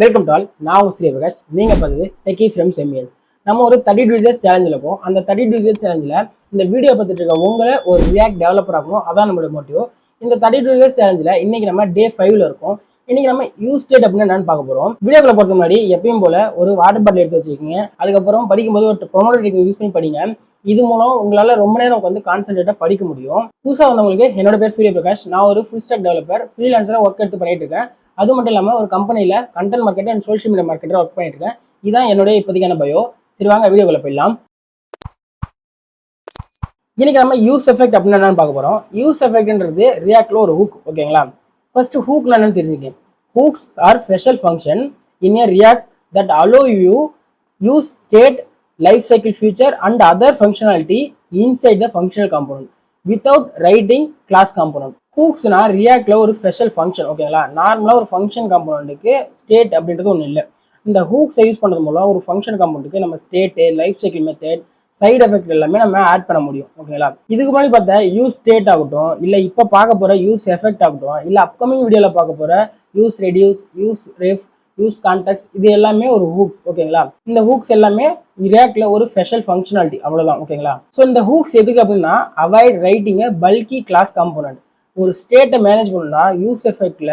Welcome to all. நான் உங்க ஸ்ரீ பிரகாஷ். நீங்க பார்த்தது டெக்கி ஃப்ரெண்ட்ஸ் எம்ஏஎல். நம்ம ஒரு 32 டேஸ் சேலஞ்சில் இருக்கும். அந்த 32 டேஸ் சேலஞ்சில் இந்த வீடியோ பார்த்துட்டு இருக்க உங்களை ஒரு ரியாக்ட் டெவலப்பர் ஆகணும். அதான் நம்மளோட மோட்டிவ். இந்த 32 டேஸ் சேலஞ்சில் இன்னைக்கு நம்ம டே 5ல இருக்கும். இன்னைக்கு நம்ம யூஸ் ஸ்டேட் அப்படின்னு என்னன்னு பார்க்க போறோம். வீடியோக்குள்ள போறது முன்னாடி எப்பயும் போல ஒரு வாட்டர் பாட்டில் எடுத்து வச்சுக்கோங்க. அதுக்கப்புறம் படிக்கும்போது ஒரு ப்ரொமோட்டர் யூஸ் பண்ணி படிங்க. இது மூலம் உங்களால ரொம்ப நேரம் உட்காந்து கான்சென்ட்ரேட்டா படிக்க முடியும். புதுசா வந்தவங்களுக்கு என்னோட பேர் சூரிய பிரகாஷ். நான் ஒரு ஃபுல் ஸ்டாக் டெவலப்பர், ஃப்ரீலான்சரா ஒர்க் எடுத்து பண்ணிட்டு இருக்கேன். அது மட்டும் இல்லாமல் ஒரு கம்பெனியில் content market and social media மார்க்கெட்டராக ஒர்க் பண்ணிட்டு இருக்கேன். இதுதான் என்னுடைய இப்போதைக்கான பயோ. சரி வாங்க வீடியோக்குள்ள போயிடலாம். இன்னைக்கு நம்ம யூஸ் எஃபெக்ட் அப்படின்னு என்னன்னு பார்க்க போறோம். யூஸ் எஃபெக்ட்ன்றது ரியாக்ட்ல ஒரு ஹூக். ஓகேங்களா? ஃபர்ஸ்ட் ஹூக்ல என்னன்னு தெரிஞ்சுக்கேன். Hooks are special function in a React that allow you use state life cycle future and other functionality inside the functional component without writing class component. ஹூக்ஸ்னா ரியாக்ட்ல ஒரு ஸ்பெஷல் ஃபங்க்ஷன். ஓகேங்களா? நார்மலா ஒரு ஃபங்க்ஷன் காம்போனன்ட்டுக்கு ஸ்டேட் அப்படின்றது ஒன்று இல்லை. இந்த ஹூக்ஸை யூஸ் பண்ணுறது மூலம் ஒரு ஃபங்க்ஷன் காம்போனன்ட்டுக்கு நம்ம state, life cycle method, side effect எல்லாமே நம்ம ஆட் பண்ண முடியும். ஓகேங்களா? இதுக்கு முன்னாடி பார்த்தா யூஸ் ஸ்டேட் ஆகட்டும், இல்லை இப்போ பார்க்க போகிற யூஸ் எஃபெக்ட் ஆகட்டும், இல்லை அப்கமிங் வீடியோவில் பார்க்க போகிற use reduce, use ref, use context, இது எல்லாமே ஒரு ஹூக்ஸ். ஓகேங்களா? இந்த ஹூக்ஸ் எல்லாமே ரியாக்ட்ல ஒரு ஸ்பெஷல் ஃபங்க்ஷனாலிட்டி, அவ்வளோதான். ஓகேங்களா? ஸோ இந்த ஹூக்ஸ் எதுக்கு அப்படின்னா அவாய்ட் ரைட்டிங் பல்கி கிளாஸ் காம்போனன்ட். ஒரு ஸ்டேட்டை மேனேஜ் பண்ணா யூஸ் எஃபெக்ட்ல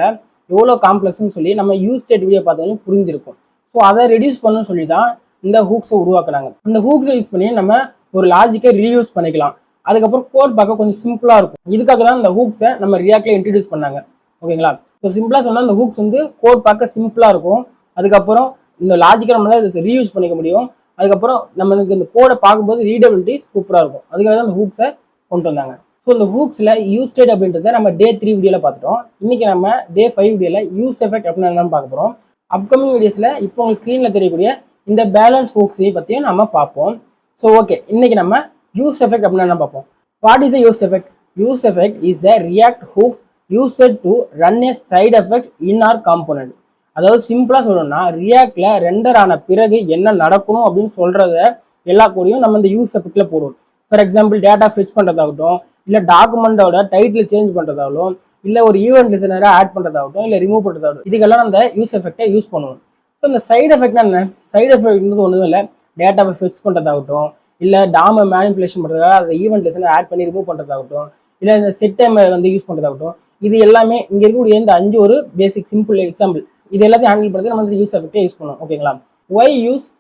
எவ்வளோ காம்ப்ளெக்ஸ்னு சொல்லி நம்ம யூஸ் ஸ்டேட் வீடியோ பார்த்தாலும் புரிஞ்சிருக்கும். ஸோ அதை ரெடியூஸ் பண்ணணும்னு சொல்லி தான் இந்த ஹூக்ஸை உருவாக்குறாங்க. இந்த ஹூக்ஸை யூஸ் பண்ணி நம்ம ஒரு லாஜிக்கை ரீயூஸ் பண்ணிக்கலாம். அதுக்கப்புறம் கோட் பார்க்க கொஞ்சம் சிம்பிளாக இருக்கும். இதுக்காக தான் இந்த ஹூக்ஸை நம்ம ரியாக்ட்ல இன்ட்ரடியூஸ் பண்ணாங்க. ஓகேங்களா? ஸோ சிம்பிளாக சொன்னால் இந்த ஹூக்ஸ் வந்து கோட் பார்க்க சிம்பிளாக இருக்கும். அதுக்கப்புறம் இந்த லாஜிக்கை நம்மளால இதுக்கு ரீயூஸ் பண்ணிக்க முடியும். அதுக்கப்புறம் நம்மளுக்கு இந்த கோடை பார்க்கும்போது ரீடபிலிட்டி சூப்பராக இருக்கும். அதுக்காக தான் இந்த ஹூக்ஸை கொண்டு வந்தாங்க. ஸோ இந்த ஹூக்ஸில் யூஸ் ஸ்டேட் அப்படின்றத நம்ம டே 3 வீடியோவில் பார்த்துட்டோம். இன்னைக்கு நம்ம டே 5 வீடியோவில் யூஸ் எஃபெக்ட் அப்படின்னு என்னன்னு பார்க்க போகிறோம். அப்கமிங் வீடியோஸில் இப்போ உங்களுக்கு ஸ்க்ரீனில் தெரியக்கூடிய இந்த பேலன்ஸ் ஹூக்ஸை பற்றியும் நம்ம பார்ப்போம். ஸோ ஓகே, இன்னைக்கு நம்ம யூஸ் எஃபெக்ட் அப்படின்னு என்ன பார்ப்போம். What is the use effect? Use effect is a react hooks used to run a side effect in our component. அதாவது சிம்பிளா சொல்லணும்னா ரியாக்ட்ல ரெண்டர் ஆன பிறகு என்ன நடக்கணும் அப்படின்னு சொல்றத எல்லா கூடயும் நம்ம இந்த யூஸ் எஃபெக்ட்ல போடுவோம். ஃபார் எக்ஸாம்பிள் டேட்டா ஃபிச் பண்றதாகட்டும், இல்ல டாக்குமெண்டோட டைட்டில் சேஞ்ச் பண்றதாகட்டும், இல்ல ஒரு ஈவெண்ட் லிசனரை ஆட் பண்றதாகட்டும், இல்ல ரிமூவ் பண்றதாகட்டும், இதுக்கெல்லாம் அந்த யூஸ் எஃபெக்டை யூஸ் பண்ணுவோம். ஸோ இந்த சைடு எஃபெக்ட்னா என்ன? சைடு எஃபெக்ட் ஒன்றும் இல்லை. டேட்டாவை ஃபிச் பண்றதாகட்டும், இல்ல டாமை மேனிபுலேஷன் பண்றதாக அந்த ஈவெண்ட் லிசனை ஆட் பண்ணி ரிமூவ் பண்றதாகட்டும், இல்ல இந்த செட் டைம் வந்து யூஸ் பண்றதாகட்டும், இது எல்லாமே இங்க இருக்கக்கூடிய இந்த 5 ஒரு பேசிக் சிம்பிள் எக்ஸாம்பிள். இது எல்லாத்தையும் ஹேண்டில் பண்ணுறது நம்ம வந்து யூஸ் எஃபெக்டை யூஸ் பண்ணுவோம். ஓகேங்களா? Why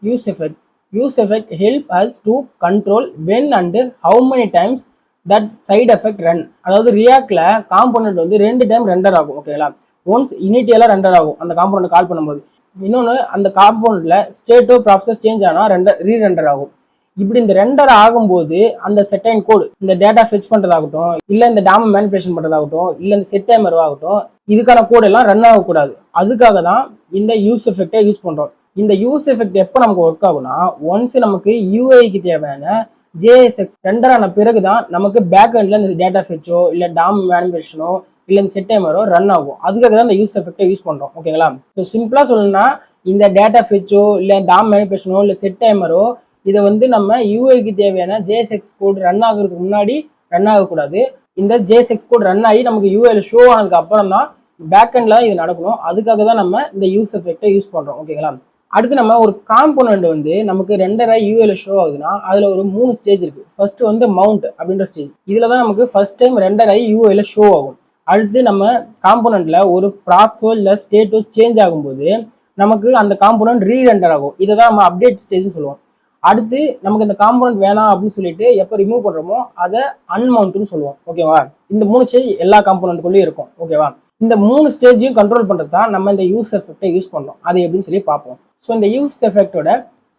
use effect? Use effect help us to control when and how many times that side effect run. அதாவது ரியாக்ட்ல காம்போனன்ட் வந்து 2 டைம் ரெண்டர் ஆகும். ஓகேங்களா? ஒன்ஸ் இனிட்டியலா ரெண்டர் ஆகும் அந்த காம்போனன்ட் கால் பண்ணும்போது. இன்னொன்று அந்த காம்போனன்ட்ல ஸ்டேட்டோ ப்ராசஸ் சேஞ்ச் ஆனால் ரீரெண்டர் ஆகும். இப்படி இந்த ரெண்டர் ஆகும்போது அந்த செட்டைன் கோடு, இந்த டேட்டா ஃபெச் பண்றதாகட்டும், இல்ல இந்த டாமை மேனிபுலேஷன் பண்றதாகட்டும், இல்ல இந்த செட் டைமர் ஆகட்டும், இதுக்கான கோட் எல்லாம் ரன் ஆகக்கூடாது. அதுக்காக தான் இந்த யூஸ் எஃபெக்டை யூஸ் பண்றோம். இந்த யூஸ் எஃபெக்ட் எப்போ நமக்கு ஒர்க் ஆகும்னா, ஒன்ஸ் நமக்கு யூஐக்கு தேவையான ஜேஎஸ்எக்ஸ் ரெண்டர் ஆன பிறகுதான் நமக்கு பேக் எண்ட்ல இந்த டேட்டா ஃபெச்சோ, இல்ல டாம் மேனிபுலேஷனோ, இல்ல இந்த செட் டைமரோ ரன் ஆகும். அதுக்காக தான் இந்த யூஸ் எஃபெக்டை யூஸ் பண்றோம். ஓகேங்களா? ஸோ சிம்பிளா சொல்லணும்னா இந்த டேட்டா ஃபெச்சோ, இல்ல டாம் மேனிபுலேஷனோ, இல்ல செட் டைமரோ இதை வந்து நம்ம யூஐக்கு தேவையான ஜேஎஸ்எக்ஸ் கோட் ரன் ஆகுறதுக்கு முன்னாடி ரன் ஆகக்கூடாது. இந்த ஜேஎஸ்எக்ஸ் கோட் ரன் ஆகி நமக்கு யூஐல ஷோ ஆனதுக்கு அப்புறம் தான் பேக் எண்ட்ல இது நடக்கணும். அதுக்காக தான் நம்ம இந்த யூஸ் எஃபெக்டை யூஸ் பண்றோம். ஓகேங்களா? அடுத்து நம்ம ஒரு காம்போனன்ட் வந்து நமக்கு ரெண்டரை யூஐல ஷோ ஆகுதுன்னா அதுல ஒரு 3 ஸ்டேஜ் இருக்கு. ஃபர்ஸ்ட் வந்து மவுண்ட் அப்படின்ற ஸ்டேஜ். இதுல தான் நமக்கு ஃபர்ஸ்ட் டைம் ரெண்டரை யூஐல ஷோ ஆகும். அடுத்து நம்ம காம்போனன்ட்ல ஒரு ப்ராப்ஸோ இல்ல ஸ்டேட்டோ சேஞ்ச் ஆகும்போது நமக்கு அந்த காம்போனன்ட் ரீரெண்டர் ஆகும். இதை தான் நம்ம அப்டேட் ஸ்டேஜ் சொல்லுவோம். அடுத்து நமக்கு இந்த காம்போனன்ட் வேணாம் அப்படின்னு சொல்லிட்டு எப்போ ரிமூவ் பண்றோமோ அதை அன்மவுண்ட்னு சொல்லுவோம். ஓகேவா? இந்த 3 ஸ்டேஜ் எல்லா காம்போனன்ட்குள்ளேயும் இருக்கும். ஓகேவா? இந்த 3 ஸ்டேஜையும் கண்ட்ரோல் பண்றது தான் நம்ம இந்த யூஸ் எஃபெக்டை யூஸ் பண்றோம். அது எப்படின்னு சொல்லி பார்ப்போம். ஸோ இந்த யூஸ் எஃபெக்டோட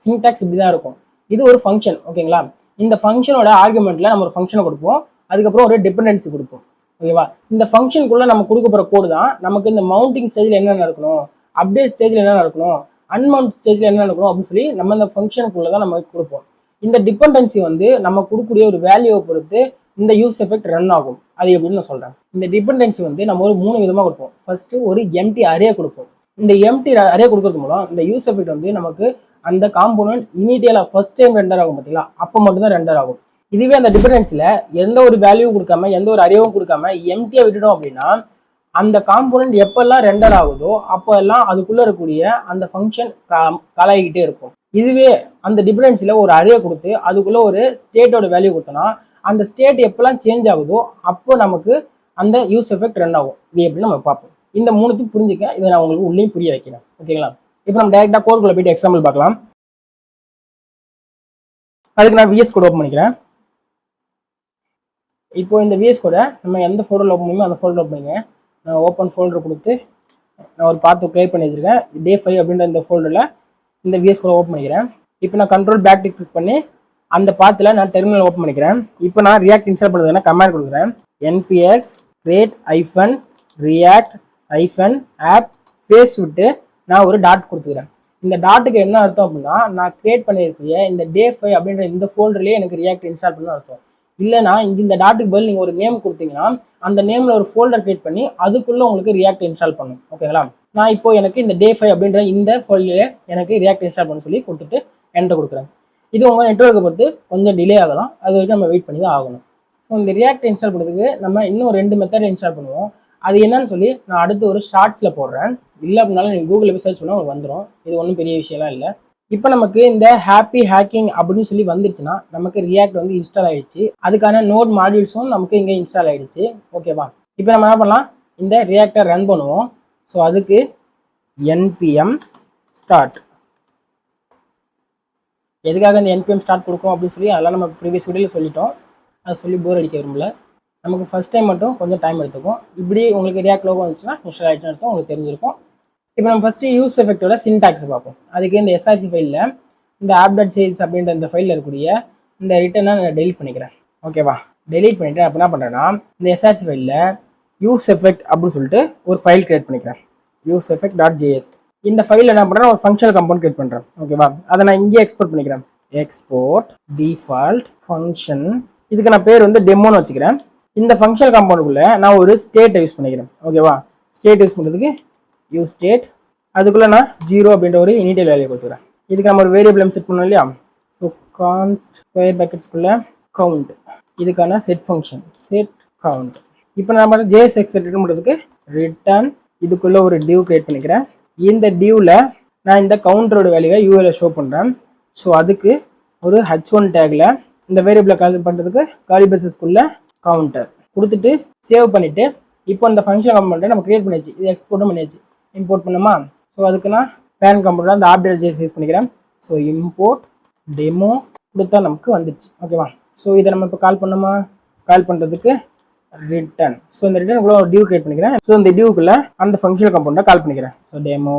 சின்டாக்ஸ் இப்படிதான் இருக்கும். இது ஒரு ஃபங்க்ஷன். ஓகேங்களா? இந்த ஃபங்க்ஷனோட ஆர்குமெண்ட்ல நம்ம ஒரு ஃபங்க்ஷனை கொடுப்போம். அதுக்கப்புறம் ஒரு டிபெண்டன்சி கொடுப்போம். ஓகேவா? இந்த ஃபங்க்ஷனுக்குள்ள நம்ம கொடுக்க போற கோடு தான் நமக்கு இந்த மவுண்டிங் ஸ்டேஜ்ல என்ன நடக்கணும், அப்டேட் ஸ்டேஜ்ல என்ன நடக்கணும், அன்மவுண்ட் ஸ்டேஜ்ல என்ன நடக்கணும் அப்படின்னு சொல்லி நம்ம இந்த ஃபங்க்ஷனுக்குள்ள தான் நம்ம கொடுப்போம். இந்த டிபெண்டன்சி வந்து நம்ம கொடுக்கக்கூடிய ஒரு வேல்யூவை பொறுத்து இந்த யூஸ் எஃபெக்ட் ரன் ஆகும். அது எப்படின்னு நான் சொல்றேன். இந்த டிபெண்டன்சி வந்து நம்ம ஒரு 3 விதமா கொடுப்போம். ஃபர்ஸ்ட் ஒரு எம்டி அரே கொடுப்போம். இந்த எம்டி அரே கொடுக்கறது மூலம் இந்த யூஸ் எஃபெக்ட் வந்து நமக்கு அந்த காம்போனன்ட் இனிஷியலா ஃபர்ஸ்ட் டைம் ரெண்டர் ஆகும். பார்த்தீங்களா? அப்போ மட்டும் தான் ரெண்டர் ஆகும். இதுவே அந்த டிபெண்டன்சில எந்த ஒரு வேல்யூவும் கொடுக்காம, எந்த ஒரு அரேவும் கொடுக்காம எம்டியா விட்டுட்டோம் அப்படின்னா அந்த காம்போனன்ட் எப்பெல்லாம் ரெண்டர் ஆகுதோ அப்போல்லாம் அதுக்குள்ள இருக்கக்கூடிய அந்த ஃபங்க்ஷன் கலாயிக்கிட்டே இருக்கும். இதுவே அந்த டிபெண்டன்சில ஒரு அரே கொடுத்து அதுக்குள்ள ஒரு ஸ்டேட்டோட வேல்யூ கொடுத்தோம்னா அந்த ஸ்டேட் எப்பெல்லாம் சேஞ்ச் ஆகுதோ அப்போ நமக்கு அந்த யூஸ் எஃபெக்ட் ரன் ஆகும். இது எப்படி நம்ம பார்ப்போம். இந்த மூணுத்தையும் புரிஞ்சுக்க இதை நான் உங்களுக்கு உள்ளேயும் புரிய வைக்கிறேன். ஓகேங்களா? இப்போ நம்ம டைரக்டா கோடுக்குள்ள போயிட்டு எக்ஸாம்பிள் பார்க்கலாம். அதுக்கு நான் விஎஸ் கோட் ஓப்பன் பண்ணிக்கிறேன். இப்போ இந்த விஎஸ் கோடை நம்ம எந்த ஃபோல்டரில் ஓப்பன் பண்ணுமோ அந்த ஃபோல்டர் ஓப்பன் பண்ணிங்க. நான் ஓப்பன் ஃபோல்டர் கொடுத்து நான் ஒரு பார்த்து கிரியேட் பண்ணி வச்சிருக்கேன். டே 5 அப்படின்ற இந்த ஃபோல்டரில் இந்த விஎஸ் கோடை ஓப்பன் பண்ணிக்கிறேன். இப்போ நான் கண்ட்ரோல் பேக் கிளிக் பண்ணி அந்த பாத்தில் நான் டெர்மினல் ஓப்பன் பண்ணிக்கிறேன். இப்போ நான் ரியாக்ட் இன்ஸ்டால் பண்ணுறதுனா கமாண்ட் கொடுக்குறேன். npx create -react -app ஃபேஸ் விட்டு நான் ஒரு டாட் கொடுத்துக்கிறேன். இந்த டாட்டுக்கு என்ன அர்த்தம் அப்படின்னா நான் கிரியேட் பண்ணியிருக்கிற இந்த டே 5 அப்படின்ற இந்த ஃபோல்டர்லேயே எனக்கு ரியாக்ட் இன்ஸ்டால் பண்ண அர்த்தம். இல்லைனா இந்த டாட்டுக்கு பதில் நீங்கள் ஒரு நேம் கொடுத்தீங்கன்னா அந்த நேமில் ஒரு ஃபோல்டர் கிரியேட் பண்ணி அதுக்குள்ளே உங்களுக்கு ரியாக்ட் இன்ஸ்டால் பண்ணும். ஓகேங்களா? நான் இப்போ எனக்கு இந்த டே 5 அப்படின்ற இந்த ஃபோல்டர்லேயே எனக்கு ரியாக்ட் இன்ஸ்டால் பண்ண சொல்லி கொடுத்துட்டு என்டர் கொடுக்குறேன். இது உங்கள் நெட்வொர்க்கை பொறுத்து கொஞ்சம் டிலே ஆகலாம். அது வரைக்கும் நம்ம வெயிட் பண்ணி தான் ஆகணும். ஸோ இந்த ரியாக்ட் இன்ஸ்டால் பண்ணுறதுக்கு நம்ம இன்னும் 2 மெத்தட் இன்ஸ்டால் பண்ணுவோம். அது என்னன்னு சொல்லி நான் அடுத்து ஒரு ஷார்ட்ஸில் போடுறேன். இல்லை அப்படின்னாலும் நீங்கள் கூகுளில் போய் சர்ச் பண்ணால் உங்களுக்கு வந்துடும். இது ஒன்றும் பெரிய விஷயம்லாம் இல்லை. இப்போ நமக்கு இந்த ஹாப்பி ஹேக்கிங் அப்படின்னு சொல்லி வந்துருச்சுன்னா நமக்கு ரியாக்ட் வந்து இன்ஸ்டால் ஆயிடுச்சு. அதுக்கான நோட் மாடியூல்ஸும் நமக்கு இங்கே இன்ஸ்டால் ஆயிடுச்சு. ஓகேவா? இப்போ நம்ம என்ன பண்ணலாம், இந்த ரியாக்டை ரன் பண்ணுவோம். ஸோ அதுக்கு npm ஸ்டார்ட். எதுக்காக இந்த npm ஸ்டார்ட் கொடுக்கும் அப்படின்னு சொல்லி அதெல்லாம் நம்ம ப்ரீவியஸ் வீடியோவில் சொல்லிட்டோம். அதை சொல்லி போர் அடிக்க விரும்பல. நமக்கு ஃபர்ஸ்ட் டைம் மட்டும் கொஞ்சம் டைம் எடுத்துக்கும். இப்படி உங்களுக்கு ரியாக்ட் லோகோ வந்துச்சுன்னா இன்ஸ்டால் ஆகிட்டுன்னு அர்த்தம் உங்களுக்கு தெரிஞ்சிருக்கும். இப்போ நம்ம ஃபஸ்ட்டு யூஸ் எஃபெக்டோட சின்டாக்ஸ் பார்ப்போம். அதுக்கு இந்த எஸ்ஆர்சி ஃபைலில் இந்த app.js அப்படின்ற இந்த ஃபைலில் இருக்கக்கூடிய இந்த ரிட்டனை நான் டெலிட் பண்ணிக்கிறேன். ஓகேவா? டெலிட் பண்ணிவிட்டு அப்போ என்ன பண்ணுறேன்னா இந்த எஸ்ஆர்சி ஃபைலில் யூஸ் எஃபெக்ட் அப்படின்னு சொல்லிட்டு ஒரு ஃபைல் கிரியேட் பண்ணிக்கிறேன். யூஸ் எஃபெக்ட்.js. இந்த ஃபைலில் என்ன பண்ணுறேன், ஒரு ஃபங்க்ஷனல் கம்பவுண்ட் கிரியேட் பண்ணுறேன். ஓகேவா? அதை நான் இங்கே எக்ஸ்போர்ட் பண்ணிக்கிறேன். Export default function. இதுக்கு நான் பேர் வந்து டெமோன்னு வச்சுக்கிறேன். இந்த ஃபங்க்ஷனல் கம்பவுண்டுக்குள்ளே நான் ஒரு ஸ்டேட்டை யூஸ் பண்ணிக்கிறேன். ஓகேவா? ஸ்டேட் யூஸ் பண்ணுறதுக்கு யூஸ் ஸ்டேட். அதுக்குள்ளே நான் 0 அப்படின்ற ஒரு இனிஷியல் வேல்யூ கொடுத்துக்கிறேன். இதுக்கு நம்ம ஒரு வேரியபிள் செட் பண்ணோம் இல்லையா? So கான்ஸ்ட் square பேக்கெட்ஸ்குள்ளே count. இதுக்கான செட் ஃபங்க்ஷன் செட் கவுண்ட். இப்போ நம்ம ஜேஎஸ் எக்ஸெட் பண்ணுறதுக்கு ரிட்டர்ன். இதுக்குள்ளே ஒரு டிவ் கிரியேட் பண்ணிக்கிறேன். இந்த டிவ்வில் நான் இந்த கவுண்டரோட வேல்யூவை யூஎல்ல ஷோ பண்ணுறேன். ஸோ அதுக்கு ஒரு h1 டேக்கில் இந்த வேரியபிளை கால் பண்ணுறதுக்கு காலி பேசஸ்குள்ளே கவுண்டர் கொடுத்துட்டு சேவ் பண்ணிவிட்டு இப்போ இந்த ஃபங்க்ஷன் கம்பவுண்டை நம்ம கிரியேட் பண்ணியாச்சு. இது எக்ஸ்போர்ட்டும் பண்ணியாச்சு. இம்போர்ட் பண்ணுமா? ஸோ அதுக்கு நான் பேன் கம்பவுண்டர் அந்த app.js யூஸ் பண்ணிக்கிறேன். ஸோ இம்போர்ட் டெமோ கொடுத்தா நமக்கு வந்துடுச்சு. ஓகேவா? ஸோ இதை நம்ம இப்போ கால் பண்ணுமா? கால் பண்ணுறதுக்கு ரிட்டர்ன். ஸோ இந்த ரிட்டர்னுக்குள்ள ஒரு டிவ் கிரியேட் பண்ணிக்கிறேன். ஸோ இந்த டிவ்க்குள்ள அந்த ஃபங்க்ஷனல் கம்பவுண்டை கால் பண்ணிக்கிறேன். ஸோ டெமோ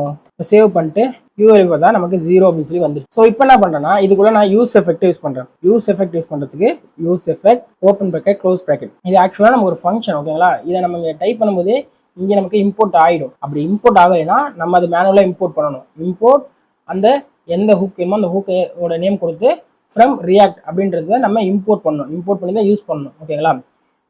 சேவ் பண்ணிட்டு யூஎல் பார்த்தா நமக்கு 0 அப்படின்னு சொல்லி வந்துருச்சு. ஸோ இப்போ என்ன பண்ணுறேன்னா இதுக்குள்ள நான் யூஸ் எஃபெக்ட் யூஸ் பண்ணுறேன். யூஸ் எஃபெக்ட் யூஸ் பண்ணுறதுக்கு use effect open bracket close bracket. இது ஆக்சுவலாக நம்ம ஒரு ஃபங்க்ஷன். ஓகேங்களா? இதை நம்ம இங்கே டைப் பண்ணும்போது இங்கே நமக்கு இம்போர்ட் ஆகிடும். அப்படி இம்போர்ட் ஆகலைன்னா நம்ம அது மேனுவலாக இம்போர்ட் பண்ணணும். இம்போர்ட் அந்த எந்த ஹூக் வேணுமோ அந்த ஹூக்கோட நேம் கொடுத்து ஃப்ரம் ரியாக்ட் அப்படின்றத நம்ம இம்போர்ட் பண்ணணும். இம்போர்ட் பண்ணி தான் யூஸ் பண்ணணும். ஓகேங்களா?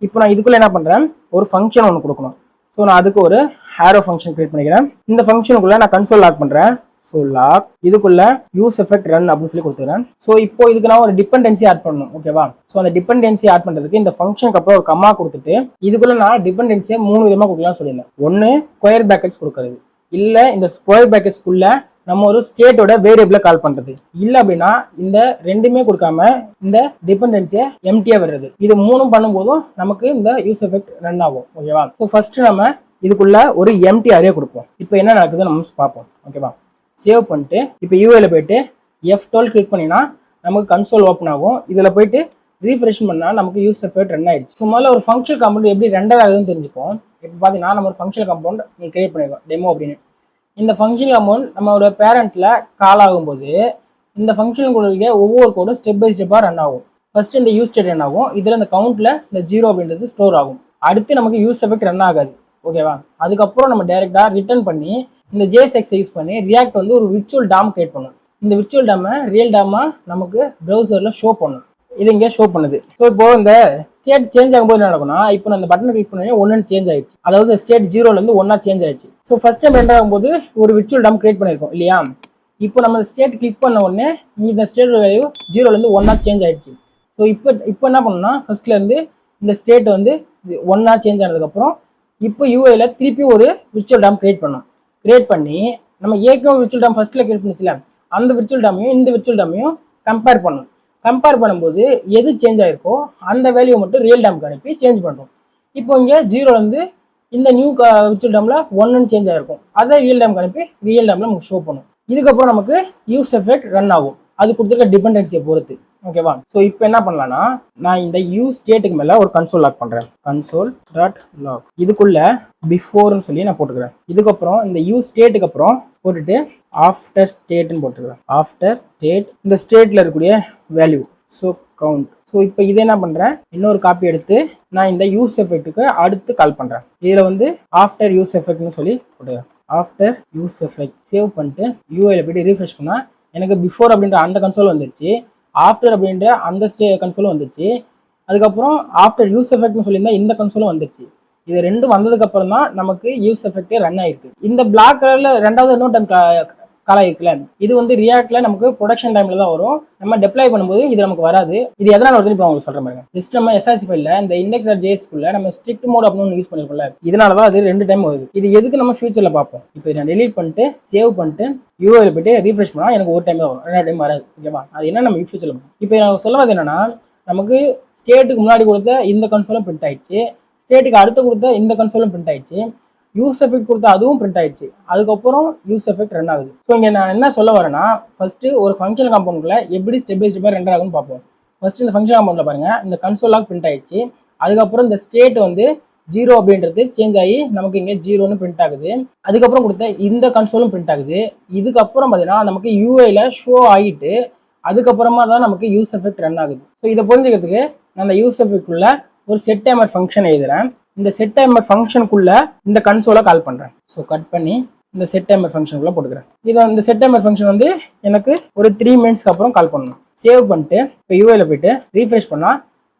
இப்போ நான் இதுக்குள்ள என்ன பண்ணுறேன், ஒரு ஃபங்க்ஷன் ஒன்று கொடுக்கணும். ஸோ நான் அதுக்கு ஒரு ஹேரோ ஃபங்க்ஷன் கிரியேட் பண்ணிக்கிறேன். இந்த ஃபங்க்ஷனுக்குள்ள நான் கன்சோல் லாக் பண்ணுறேன். ஸோ லாக் இதுக்குள்ள யூஸ் எஃபெக்ட் ரன் அப்படின்னு சொல்லி கொடுத்துக்கிறேன். ஸோ இப்போ இதுக்கு நான் ஒரு டிபெண்டன்சி ஆட் பண்ணணும். ஓகேவா? ஸோ அந்த டிபெண்டன்சி ஆட் பண்ணுறதுக்கு இந்த ஃபங்க்ஷனுக்கு அப்புறம் ஒரு கம்மா கொடுத்துட்டு இதுக்குள்ள நான் டிபெண்டன்சியை 3 விதமாக கொடுக்கலாம்னு சொல்லியிருந்தேன். ஒன்று ஸ்கொயர் பேக்கெட்ஸ் கொடுக்கறது, இல்லை இந்த ஸ்கொயர் பேக்கெட்ஸ்குள்ள நம்ம ஒரு ஸ்டேட்டோட வேரியபிளை கால் பண்றது, இல்லை அப்படின்னா இந்த ரெண்டுமே கொடுக்காம இந்த டிபெண்டன்சியை எம்டியா வர்றது. இது 3 பண்ணும்போதும் நமக்கு இந்த யூஸ் எஃபெக்ட் ரன் ஆகும். ஓகேவா? ஸோ ஃபர்ஸ்ட் நம்ம இதுக்குள்ள ஒரு எம்டி அரே கொடுப்போம். இப்போ என்ன நடக்குதுன்னு நம்ம பார்ப்போம். ஓகேவா? சேவ் பண்ணிட்டு இப்போ யூஏல போயிட்டு F12 கிளிக் பண்ணினா நமக்கு கன்சோல் ஓப்பன் ஆகும். இதில் போயிட்டு ரீஃப்ரெஷ் பண்ணால் நமக்கு யூஸ் எஃபெக்ட் ரன் ஆயிடுச்சு. ஸோ முதல்ல ஒரு ஃபங்க்ஷனல் கம்பவுண்ட் எப்படி ரெண்டர் ஆகுதுன்னு தெரிஞ்சுப்போம். இப்போ பார்த்தீங்கன்னா நம்ம ஒரு ஃபங்க்ஷனல் கம்பவுண்ட் நீங்கள் கிரியேட் பண்ணிருக்கோம் டெமோ அப்படின்னு. இந்த ஃபங்க்ஷன் கம்பவுண்ட் நம்மளோட பேரண்ட்ல கால் ஆகும்போது இந்த ஃபங்க்ஷனுக்குள்ள ஒவ்வொரு கோடும் ஸ்டெப் பை ஸ்டெப்பாக ரன் ஆகும். ஃபர்ஸ்ட் இந்த யூஸ் ஸ்டேட் ரன் ஆகும். இதில் இந்த கவுண்ட்ல இந்த 0 அப்படின்றது ஸ்டோர் ஆகும். அடுத்து நமக்கு யூஸ் எஃபெக்ட் ரன் ஆகாது. ஓகேவா? அதுக்கப்புறம் நம்ம டைரெக்டாக ரிட்டர்ன் பண்ணி இந்த JSX யூஸ் பண்ணி ரியாக்ட் வந்து ஒரு விர்ச்சுவல் டாம் கிரியேட் பண்ணும். இந்த விர்ச்சுவல் டாமை ரியல் டாமா நமக்கு ப்ரௌசரில் ஷோ பண்ணும். இது இங்கே ஷோ பண்ணுது. ஸோ இப்போ இந்த ஸ்டேட் சேஞ்ச் ஆகும்போது என்ன நடக்கும்னா இப்போ நான் இந்த பட்டனை கிளிக் பண்ணி 1 சேஞ்ச் ஆயிடுச்சு. அதாவது ஸ்டேட் 0லேருந்து 1 சேஞ்ச் ஆயிடுச்சு. ஸோ ஃபர்ஸ்ட் டைம் ரெண்டர் ஆகும்போது ஒரு விர்ச்சுவல் டாம் கிரியேட் பண்ணியிருக்கோம் இல்லையா? இப்போ நம்ம ஸ்டேட் கிளிக் பண்ண உடனே இந்த ஸ்டேட் வேல்யூ 0லேருந்து 1 சேஞ்ச் ஆயிடுச்சு. ஸோ இப்போ என்ன பண்ணணும்னா ஃபர்ஸ்ட்லேருந்து இந்த ஸ்டேட் வந்து 1 சேஞ்ச் ஆனதுக்கப்புறம் இப்போ யூஐல திருப்பி ஒரு விர்ச்சுவல் டேம் கிரியேட் பண்ணோம். கிரியேட் பண்ணி நம்ம ஏற்கனவே விர்ச்சுவல் டேம் ஃபர்ஸ்ட்ல கிரியேட் பண்ணிச்சுல, அந்த விர்ச்சுவல் டேமையும் இந்த விர்ச்சுவல் டேமையும் கம்பேர் பண்ணணும். கம்பேர் பண்ணும்போது எது சேஞ்ச் ஆயிருக்கோ அந்த வேல்யூ மட்டும் ரியல் டேமுக்கு அனுப்பி சேஞ்ச் பண்ணுறோம். இப்போ இங்கே 0லேருந்து இந்த நியூ விர்ச்சுவல் டேமில் 1ன்னு சேஞ்ச் ஆயிருக்கும். அதை ரியல் டேமுக்கு அனுப்பி ரியல் டேமில் நமக்கு ஷோ பண்ணும். இதுக்கப்புறம் நமக்கு யூஸ் எஃபெக்ட் ரன் ஆகும், அது கொடுத்துருக்க டிபெண்டன்சியை பொறுத்து. ஓகேவா? ஸோ இப்போ என்ன பண்ணலாம்னா, நான் இந்த யூஸ் ஸ்டேட்டுக்கு மேலே ஒரு கன்சோல் லாக் பண்ணுறேன். கன்சோல் டாட் லாக் இதுக்குள்ள பிஃபோர்னு சொல்லி நான் போட்டுக்கிறேன். இதுக்கப்புறம் இந்த யூஸ் ஸ்டேட்டுக்கு அப்புறம் போட்டுட்டு ஆஃப்டர் ஸ்டேட்னு போட்டுக்கிறேன். ஆஃப்டர் ஸ்டேட் இந்த ஸ்டேட்டில் இருக்கக்கூடிய வேல்யூ ஸோ கவுண்ட். ஸோ இப்போ இதை என்ன பண்ணுறேன், இன்னொரு காப்பி எடுத்து நான் இந்த யூஸ் எஃபெக்ட்டுக்கு அடுத்து கால் பண்ணுறேன். இதில் வந்து ஆஃப்டர் யூஸ் எஃபெக்ட்னு சொல்லி போட்டுக்கிறேன். ஆஃப்டர் யூஸ் எஃபெக்ட் சேவ் பண்ணிட்டு யூஐல போய்ட்டு ரீஃப்ரெஷ் பண்ணால் எனக்கு பிஃபோர் அப்படின்ற அந்த கன்சோல் வந்துருச்சு, ஆஃப்டர் அப்படின்ற அந்த கன்சோலும் வந்துருச்சு, அதுக்கப்புறம் ஆஃப்டர் யூஸ் எஃபெக்ட்னு சொல்லியிருந்தா இந்த கன்சோலும் வந்துருச்சு. இது ரெண்டும் வந்ததுக்கு அப்புறம் தான் நமக்கு யூஸ் எஃபெக்டே ரன் ஆயிருக்கு. இந்த பிளாக் கலர்ல ரெண்டாவது இன்னொரு டைம் கால் ஆயிருக்குல்ல, இது வந்து ரியாக்ட்ல நமக்கு ப்ரொடக்ஷன் டைம்ல தான் வரும். நம்ம டெப்ளாய் பண்ணும்போது இது நமக்கு வராது. இது எதனால வருதுன்னு இப்போ உங்களுக்கு சொல்ற மாதிரி ஜஸ்ட் நம்ம எஸ்ஆர்சி ஃபைல்ல இந்த index.jsக்குள்ள நம்ம ஸ்ட்ரிக்ட் மோட் அப்படின்னு யூஸ் பண்ணிருக்கோம்ல, இதனால தான் அது 2 டைம் வருது. இது எதுக்கு நம்ம ஃபியூச்சர்ல பார்ப்போம். இப்போ நான் டெலீட் பண்ணிட்டு சேவ் பண்ணிட்டு யூஐல போயிட்டு ரீஃப்ரெஷ் பண்ணா எனக்கு ஒரு டைம் தான் வரும், 2 டைம் வராது. ஓகேவா? அது என்ன நம்ம ஃபியூச்சர்ல. இப்போ நான் சொல்ல வரது என்னன்னா, நமக்கு ஸ்டேட்டுக்கு முன்னாடி கொடுத்த இந்த கன்சோலும் பிரிண்ட் ஆயிடுச்சு, ஸ்டேட்டுக்கு அடுத்து கொடுத்த இந்த கன்சோலும் பிரிண்ட் ஆயிடுச்சு, யூஸ் எஃபெக்ட் கொடுத்தா அதுவும் பிரிண்ட் ஆயிடுச்சு, அதுக்கப்புறம் யூஸ் எஃபெக்ட் ரன் ஆகுது. ஸோ இங்கே நான் என்ன சொல்ல வரேன்னா, ஃபர்ஸ்ட் ஒரு ஃபங்க்ஷன் காம்பவுண்ட்ல எப்படி ஸ்டெப் பை ஸ்டெப்பாக ரெண்டர் ஆகும்னு பார்ப்போம். ஃபர்ஸ்ட் இந்த ஃபங்க்ஷன் காம்பவுண்ட்ல பாருங்க, இந்த கன்சோலாக பிரிண்ட் ஆயிடுச்சு, அதுக்கப்புறம் இந்த ஸ்டேட் வந்து 0 அப்படின்றது சேஞ்ச் ஆகி நமக்கு இங்கே 0ன்னு பிரிண்ட் ஆகுது, அதுக்கப்புறம் கொடுத்த இந்த கன்சோலும் பிரிண்ட் ஆகுது. இதுக்கப்புறம் பார்த்தீங்கன்னா நமக்கு யூஐல ஷோ ஆகிட்டு அதுக்கப்புறமா தான் நமக்கு யூஸ் எஃபெக்ட் ரன் ஆகுது. ஸோ இதை புரிஞ்சுக்கிறதுக்கு நான் இந்த யூஸ் எஃபெக்ட் உள்ள ஒரு செட் டைமர் ஃபங்க்ஷன் எழுதுறேன். இந்த செட் டைமர் ஃபங்க்ஷனுக்குள்ள இந்த கன்சோலை கால் பண்றேன். ஸோ கட் பண்ணி இந்த செட் டைமர் ஃபங்க்ஷனுக்குள்ள போட்டுக்கிறேன். இதை இந்த செட் டைமர் ஃபங்க்ஷன் வந்து எனக்கு ஒரு 3 மினிட்ஸ்க்கு அப்புறம் கால் பண்ணணும். சேவ் பண்ணிட்டு இப்போ யூஐல போயிட்டு ரீஃப்ரெஷ் பண்ணா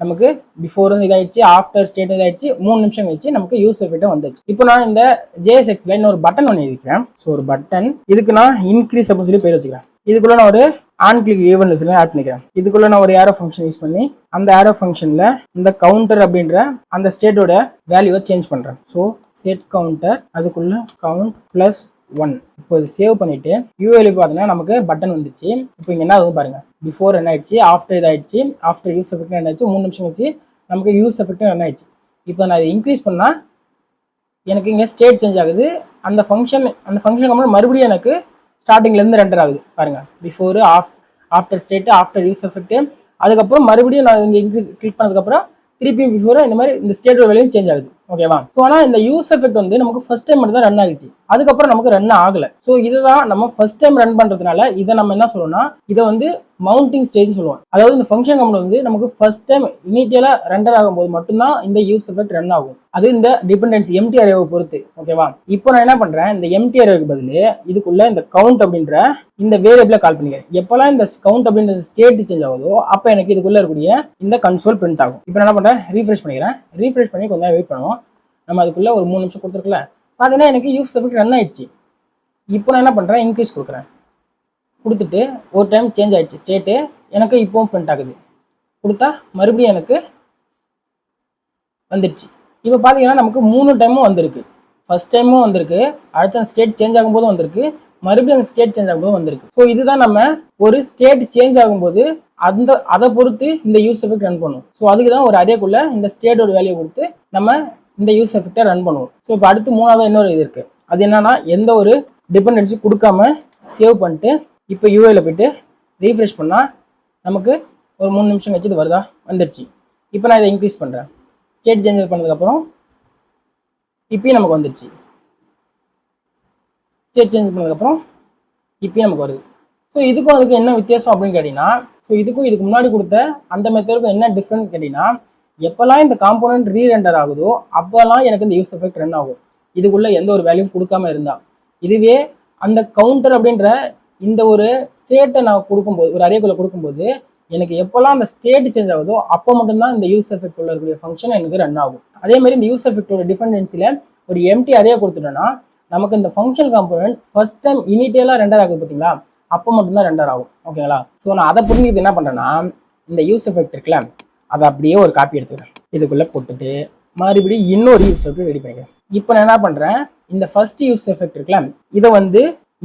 நமக்கு பிஃபோரும் இதாயிடுச்சு, ஆஃப்டர் ஸ்டேட் இதாயிடுச்சு, 3 நிமிஷம் கழிச்சு நமக்கு யூஸ் எஃபெக்ட் வந்துச்சு. இப்போ நான் இந்த JSXல இன்னொரு பட்டன் ஒன்று எழுதிக்கிறேன். ஸோ ஒரு பட்டன், இதுக்கு நான் இன்க்ரீஸ் அப்படின்னு சொல்லி பேர் வச்சுக்கிறேன். இதுக்குள்ள நான் ஒரு ஆன் கிளிக் ஈவென்ட் ஆட் பண்ணிக்கிறேன். இதுக்குள்ள நான் ஒரு ஏரோ ஃபங்க்ஷன் யூஸ் பண்ணி அந்த ஏரோ ஃபங்க்ஷன்ல இந்த கவுண்டர் அப்படின்ற அந்த ஸ்டேட்டோட வேல்யூவை சேஞ்ச் பண்றேன். ஸோ செட் கவுண்டர் அதுக்குள்ள கவுண்ட் +1. இப்போ இது சேவ் பண்ணிட்டு யூஐல பார்த்தீங்கன்னா நமக்கு பட்டன் வந்துச்சு. இப்போ இங்க என்ன ஆகும் பாருங்க, பிஃபோர் என்ன ஆயிடுச்சு, ஆஃப்டர் இதாயிடுச்சு, ஆஃப்டர் யூஸ் எஃபெக்ட் என்ன ஆயிடுச்சு, 3 நிமிஷம் வச்சு நமக்கு யூஸ் எஃபெக்ட் என்ன ஆயிடுச்சு. இப்போ நான் இதை இன்க்ரீஸ் பண்ணா எனக்கு இங்க ஸ்டேட் சேஞ்ச் ஆகுது. அந்த ஃபங்க்ஷன் கம்பெனி மறுபடியும் எனக்கு ஸ்டார்டிங்ல இருந்து ரெண்டர் ஆகுது பாருங்க, before after state after use effect, அதுக்கப்புறம் மறுபடியும் நான் இங்கே இன்க்ரீஸ் கிளிக் பண்ணதுக்கப்புறம் திருப்பியும் பிஃபோர் இந்த மாதிரி இந்த ஸ்டேட்டோட வேல்யூ சேஞ்ச் ஆகுது. ஓகேவா? ஸோ ஆனால் இந்த யூஸ் எஃபெக்ட் வந்து நமக்கு ஃபர்ஸ்ட் டைம் மட்டும் தான் ரன் ஆகிடுச்சு, அதுக்கப்புறம் நமக்கு ரன் ஆகல. ஸோ இதுதான் நம்ம ஃபர்ஸ்ட் டைம் ரன் பண்றதுனால இதை நம்ம என்ன சொல்லணும்னா, இதை வந்து மவுண்டிங் ஸ்டேஜ் சொல்லுவோம். அதாவது இந்த ஃபங்க்ஷன் கம்பெனி வந்து நமக்கு ஃபர்ஸ்ட் டைம் இனிஷியலா ரெண்டர் ஆகும்போது மட்டும்தான் இந்த யூஸ் எஃபெக்ட் ரன் ஆகும். அது இந்த டிபெண்டன்சி எம்டி அரேவை பொறுத்து. ஓகேவா? இப்போ நான் என்ன பண்றேன், இந்த எம்டி அரேவுக்கு பதில் இதுக்குள்ள இந்த கவுண்ட் அப்படின்ற இந்த வேரியபிளை கால் பண்ணிக்கிறேன். எப்பெல்லாம் இந்த கவுண்ட் அப்படின்ற ஸ்டேட் சேஞ்ச் ஆகுதோ அப்போ எனக்கு இதுக்குள்ள இருக்கக்கூடிய இந்த கன்சோல் பிரிண்ட் ஆகும். இப்போ என்ன பண்றேன், ரீஃப்ரெஷ் பண்ணிக்கிறேன். ரீஃப்ரெஷ் பண்ணி கொஞ்சம் வெயிட் பண்ணுவோம். நம்ம அதுக்குள்ள ஒரு 3 நிமிஷம் கொடுத்துருக்கல, பார்த்தீங்கன்னா எனக்கு யூஸ் எஃபெக்ட் ரன் ஆயிடுச்சு. இப்போ நான் என்ன பண்றேன், இன்க்ரீஸ் கொடுக்குறேன். கொடுத்துட்டு ஒரு டைம் சேஞ்ச் ஆயிடுச்சு ஸ்டேட்டு, எனக்கு இப்போவும் பிரிண்ட் ஆகுது. கொடுத்தா மறுபடியும் எனக்கு வந்துடுச்சு. இப்போ பார்த்தீங்கன்னா நமக்கு 3 டைமும் வந்திருக்கு. ஃபர்ஸ்ட் டைமும் வந்திருக்கு, அடுத்த ஸ்டேட் சேஞ்ச் ஆகும்போதும் வந்திருக்கு, மறுபடியும் அந்த ஸ்டேட் சேஞ்ச் ஆகும்போது வந்திருக்கு. ஸோ இதுதான் நம்ம ஒரு ஸ்டேட் சேஞ்ச் ஆகும்போது அதை பொறுத்து இந்த யூஸ் எஃபெக்ட் ரன் பண்ணுவோம். ஸோ அதுக்கு தான் ஒரு அரேக்குள்ள இந்த ஸ்டேட்டோட வேல்யூ கொடுத்து நம்ம இந்த யூஸ் எஃபெக்டை ரன் பண்ணுவோம். ஸோ இப்போ அடுத்து 3வது இன்னொரு இது இருக்கு. அது என்னன்னா, எந்த ஒரு டிபெண்டன்சி கொடுக்காம சேவ் பண்ணிட்டு இப்போ யூஐல போயிட்டு ரீஃப்ரெஷ் பண்ணா நமக்கு ஒரு 3 நிமிஷம் கழிச்சு இது வருதா, வந்துடுச்சு. இப்போ நான் இதை இன்க்ரீஸ் பண்றேன். ஸ்டேட் சேஞ்ச் பண்ணதுக்கப்புறம் இப்பயும் நமக்கு வந்துடுச்சு. ஸ்டேட் சேஞ்ச் பண்ணதுக்கப்புறம் இப்பயும் நமக்கு வருது. ஸோ இதுக்கும் அதுக்கு என்ன வித்தியாசம் அப்படின்னு கேட்டீங்கன்னா, ஸோ இதுக்கும் இதுக்கு முன்னாடி கொடுத்த அந்த மெத்தடுக்கும் என்ன டிஃப்ரெண்ட் கேட்டீங்கன்னா, எப்பெல்லாம் இந்த காம்போனன்ட் ரீரெண்டர் ஆகுதோ அப்போல்லாம் எனக்கு இந்த யூஸ் எஃபெக்ட் ரன் ஆகும், இதுக்குள்ள எந்த ஒரு வேல்யூ கொடுக்காம இருந்தா. இதுவே அந்த கவுண்டர் அப்படின்ற இந்த ஒரு ஸ்டேட்டை நான் கொடுக்கும்போது, ஒரு அரேக்குள்ள கொடுக்கும்போது எனக்கு எப்போல்லாம் அந்த ஸ்டேட் சேஞ்ச் ஆகுதோ அப்போ மட்டும்தான் இந்த யூஸ் எஃபெக்ட் உள்ள இருக்கக்கூடிய ஃபங்க்ஷன் எனக்கு ரன் ஆகும். அதே மாதிரி இந்த யூஸ் எஃபெக்டோட டிபெண்டன்சில ஒரு எம்டி அரே கொடுத்துட்டோம்னா நமக்கு இந்த ஃபங்க்ஷன் காம்போனன்ட் ஃபர்ஸ்ட் டைம் இனிஷியலாக ரெண்டர் ஆகுது பார்த்தீங்களா, அப்போ மட்டும்தான் ரெண்டர் ஆகும். ஓகேங்களா? ஸோ நான் அதை புரிஞ்சுக்கிட்டு என்ன பண்ணுறேன்னா, இந்த யூஸ் எஃபெக்ட் இருக்குல்ல, அதை அப்படியே ஒரு காப்பி எடுத்துக்கிறேன். இதுக்குள்ளே போட்டுட்டு மறுபடியும் இன்னொரு யூஸ் எஃபெக்ட் ரெடி பண்ணிக்கிறேன். இப்போ நான் என்ன பண்ணுறேன், இந்த ஃபர்ஸ்ட் யூஸ் எஃபெக்ட் இருக்குல்ல, இதை வந்து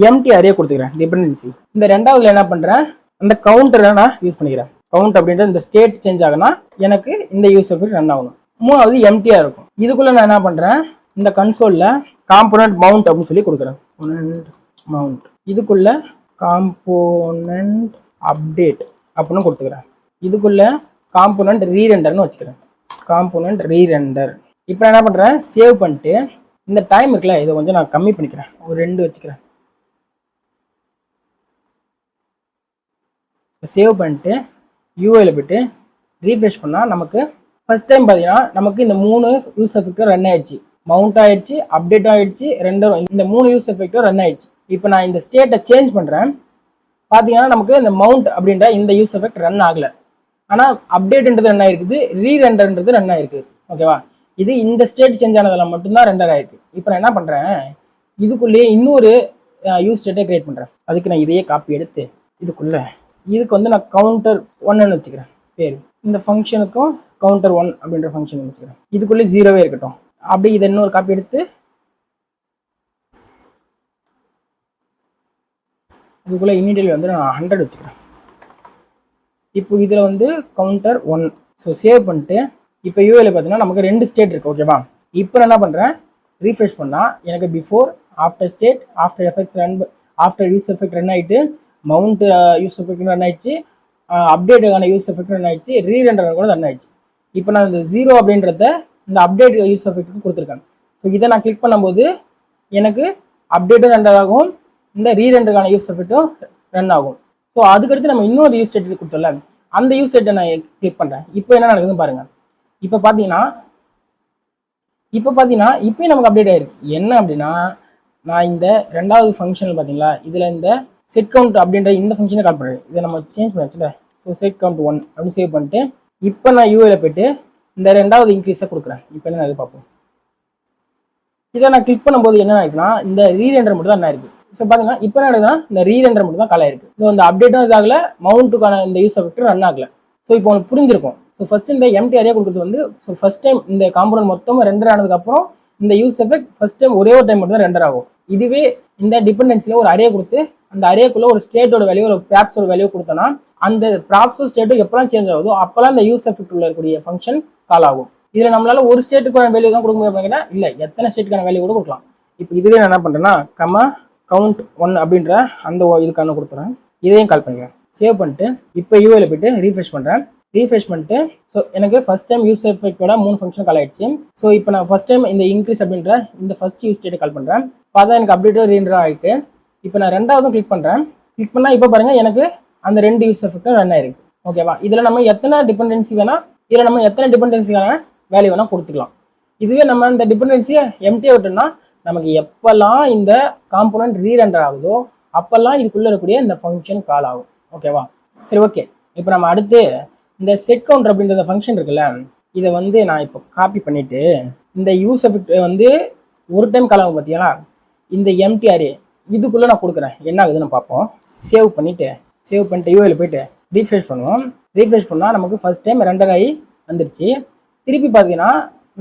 எம்டி அரே கொடுத்துக்கிறேன் டிபெண்டன்சி. இந்த ரெண்டாவதுல என்ன பண்ணுறேன், அந்த கவுண்டரை நான் யூஸ் பண்ணிக்கிறேன். கவுண்ட் அப்படின்றது இந்த ஸ்டேட் சேஞ்ச் ஆகுனா எனக்கு இந்த யூஸ் எஃபெக்ட் ரன் ஆகணும். மூணாவது எம்டியாக இருக்கும். இதுக்குள்ளே நான் என்ன பண்ணுறேன், இந்த கன்சோலில் காம்போனன்ட் மவுண்ட் அப்படின்னு சொல்லி கொடுக்குறேன். மவுண்ட் இதுக்குள்ள காம்போனன்ட் அப்டேட் அப்படின்னு கொடுத்துக்கிறேன். இதுக்குள்ள காம்போனன்ட் ரீரெண்டர்னு வச்சுக்கிறேன். Component re-render. இப்போ என்ன பண்ணுறேன், சேவ் பண்ணிட்டு இந்த டைம் இருக்குல்ல, இதை கொஞ்சம் நான் கம்மி பண்ணிக்கிறேன், ஒரு 2 வச்சுக்கிறேன். சேவ் பண்ணிட்டு யூஐயில் போய்ட்டு ரீஃப்ரெஷ் பண்ணால் நமக்கு ஃபர்ஸ்ட் டைம் பார்த்தீங்கன்னா நமக்கு இந்த 3 யூஸ் எஃபெக்டும் ரன் ஆயிடுச்சு. மவுண்ட் ஆயிடுச்சு, அப்டேட் ஆயிடுச்சு, ரெண்டும் இந்த 3 யூஸ் எஃபெக்டும் ரன் ஆயிடுச்சு. இப்போ நான் இந்த ஸ்டேட்டை சேஞ்ச் பண்ணுறேன். பார்த்தீங்கன்னா நமக்கு இந்த மவுண்ட் அப்படின்ற இந்த யூஸ் எஃபெக்ட் ரன் ஆகலை. ஆனால் அப்டேட்ன்றது ரன் ஆயிருக்குது, ரீரெண்டர்ன்றது ரன் ஆயிருக்கு. ஓகேவா, இது இந்த ஸ்டேட் சேஞ்ச் ஆனதில் மட்டும்தான் ரெண்டர் ஆயிருக்கு. இப்போ நான் என்ன பண்ணுறேன், இதுக்குள்ளேயே இன்னொரு யூஸ் ஸ்டேட்டை கிரியேட் பண்ணுறேன். அதுக்கு நான் இதையே காப்பி எடுத்து இதுக்கு வந்து நான் கவுண்டர் 1ன்னு வச்சுக்கிறேன் பேர். இந்த ஃபங்க்ஷனுக்கும் கவுண்டர் 1 அப்படின்ற ஃபங்க்ஷன் வச்சுக்கிறேன். இதுக்குள்ளே 0வே இருக்கட்டும். அப்படி இதை இன்னொரு காப்பி எடுத்து இதுக்குள்ளே இமீடியட்லி வந்து நான் 100 வச்சுக்கிறேன். இப்போ இதில் வந்து கவுண்டர் 1. ஸோ சேவ் பண்ணிட்டு இப்போ யூஏல பார்த்தீங்கன்னா நமக்கு 2 ஸ்டேட் இருக்குது. ஓகேவா, இப்போ நான் என்ன பண்ணுறேன், ரீஃப்ரெஷ் பண்ணால் எனக்கு before after state, after effects run, after use effect run ஆகிட்டு, மவுண்ட் யூஸ் எஃபெக்ட் ரன் ஆயிடுச்சு, அப்டேட்டுக்கான யூஸ் எஃபெக்ட் ரன் ஆயிடுச்சு, ரீரெண்டர் கூட ரன் ஆயிடுச்சு. இப்போ நான் இந்த 0 அப்படின்றத இந்த அப்டேட் யூஸ் எஃபெக்ட்டுக்கு கொடுத்துருக்கேன். ஸோ இதை நான் கிளிக் பண்ணும்போது எனக்கு அப்டேட்டும் ரெண்டர் ஆகும், இந்த ரீரெண்டருக்கான யூஸ் எஃபெக்ட்டும் ரன் ஆகும். ஸோ அதுக்கடுத்து நம்ம இன்னொரு யூஸ் ஸ்டேட் கொடுத்தோம்ல, அந்த யூஸ் ஸ்டேட்டை நான் கிளிக் பண்ணுறேன். இப்போ என்ன நடக்குதுன்னு பாருங்கள். இப்போ பார்த்தீங்கன்னா இப்போயும் நமக்கு அப்டேட் ஆயிருக்கு. என்ன அப்படின்னா, நான் இந்த ரெண்டாவது ஃபங்க்ஷனில் பார்த்தீங்களா, இதில் இந்த செட் கவுண்ட் அப்படின்ற இந்த ஃபங்க்ஷனை கால் பண்ணுறேன். இதை நம்ம சேஞ்ச் பண்ணிச்சுல. ஸோ செட் கவுண்ட் 1 அப்படின்னு சேவ் பண்ணிட்டு இப்போ நான் யூஏல போய்ட்டு இந்த ரெண்டாவது இன்க்ரீஸை கொடுக்குறேன். இப்போ என்ன அது பார்ப்போம். இதை நான் கிளிக் பண்ணும்போது என்ன ஆயிருக்குன்னா, இந்த ரீரெண்டர் மட்டும் தான் என்ன இருக்குது. ஸோ பார்த்தீங்கன்னா இப்போ என்ன ஆகுதுன்னா, இந்த ரீரெண்டர் மட்டும் தான் கால் ஆயிருக்கு. ஸோ இந்த அப்டேட்டும் இதாகல, மவுண்ட்டுக்கான இந்த யூஸ் எஃபெக்ட் ரன் ஆகல. ஸோ இப்போ உங்களுக்கு புரிஞ்சிருக்கும். ஸோ ஃபர்ஸ்ட் இந்த எம்டி அரே கொடுக்குறது வந்து, ஸோ ஃபர்ஸ்ட் டைம் இந்த காம்பவுண்ட் மொத்தம் ரெண்டர் ஆனதுக்கப்புறம் இந்த யூஸ் எஃபெக்ட் ஃபர்ஸ்ட் டைம் ஒரே ஒரு டைம் மட்டும் தான் ரெண்டர் ஆகும். இதுவே இந்த டிபெண்டன்சியில் ஒரு அரே கொடுத்து அந்த அரேக்குள்ள ஒரு ஸ்டேட்டோட வேல்யூ, ஒரு ப்ராப்ஸோட வேல்யூ கொடுத்தோன்னா, அந்த ப்ராப்ஸோ ஸ்டேட்டும் எப்பெல்லாம் சேஞ்ச் ஆகுதோ அப்போல்லாம் இந்த யூஸ் எஃபெக்ட் உள்ள இருக்கக்கூடிய ஃபங்க்ஷன் கால் ஆகும். இதில் நம்மளால ஒரு ஸ்டேட்டுக்கான வேல்யூ தான் கொடுக்க முடியும், இல்லை எத்தனை ஸ்டேட்டுக்கான வேல்யூ கூட கொடுக்கலாம். இப்போ இதுவே நான் என்ன பண்ணுறேன்னா, கவுண்ட் 1 அப்படின்ற அந்த இதுக்கான கொடுத்துறேன். இதையும் கால் பண்ணிக்கிறேன். சேவ் பண்ணிட்டு இப்போ யூஏல போய்ட்டு ரீஃப்ரெஷ் பண்ணுறேன். ரீஃப்ரெஷ் பண்ணிட்டு ஸோ எனக்கு ஃபர்ஸ்ட் டைம் யூஸ் எஃபெக்டோட 3 ஃபங்க்ஷன் கால் ஆயிடுச்சு. ஸோ இப்போ நான் ஃபர்ஸ்ட் டைம் இந்த இன்க்ரீஸ் அப்படின்ற இந்த ஃபர்ஸ்ட் யூஸ் ஸ்டேட்டை கால் பண்ணுறேன். பார்த்தா எனக்கு அப்டேட்டோ ரீண்டர் ஆகிட்டு, இப்போ நான் ரெண்டாவதும் கிளிக் பண்ணுறேன். கிளிக் பண்ணால் இப்போ பாருங்கள் எனக்கு அந்த 2 யூஸ் எஃபெக்டும் ரன் ஆயிருக்கு. ஓகேவா, இதில் நம்ம எத்தனை டிபெண்டன்சி வேணால், இதில் நம்ம எத்தனை டிபெண்டன்சிக்கான வேல்யூ வேணால் கொடுத்துக்கலாம். இதுவே நம்ம இந்த டிபெண்டன்சியை எம்டியாக விட்டோம்னா, நமக்கு எப்பெல்லாம் இந்த காம்போனன்ட் ரீரெண்டர் ஆகுதோ அப்போல்லாம் இதுக்குள்ளே இருக்கக்கூடிய இந்த ஃபங்க்ஷன் கால் ஆகும். ஓகேவா, சரி ஓகே. இப்போ நம்ம அடுத்து இந்த செட் கவுண்டர் அப்படின்ற ஃபங்க்ஷன் இருக்குல்ல, இதை வந்து நான் இப்போ காப்பி பண்ணிவிட்டு இந்த யூஸ் எஃபெக்ட் வந்து ஒரு டைம் கால் ஆகும் பார்த்தீங்களா, இந்த எம்டி அரே இதுக்குள்ளே நான் கொடுக்குறேன். என்ன ஆகுதுன்னு பார்ப்போம். சேவ் பண்ணிட்டு யூஏல போய்ட்டு ரீஃப்ரெஷ் பண்ணுவோம். ரீஃப்ரெஷ் பண்ணால் நமக்கு ஃபர்ஸ்ட் டைம் ரெண்டர் ஆகி வந்துருச்சு. திருப்பி பார்த்தீங்கன்னா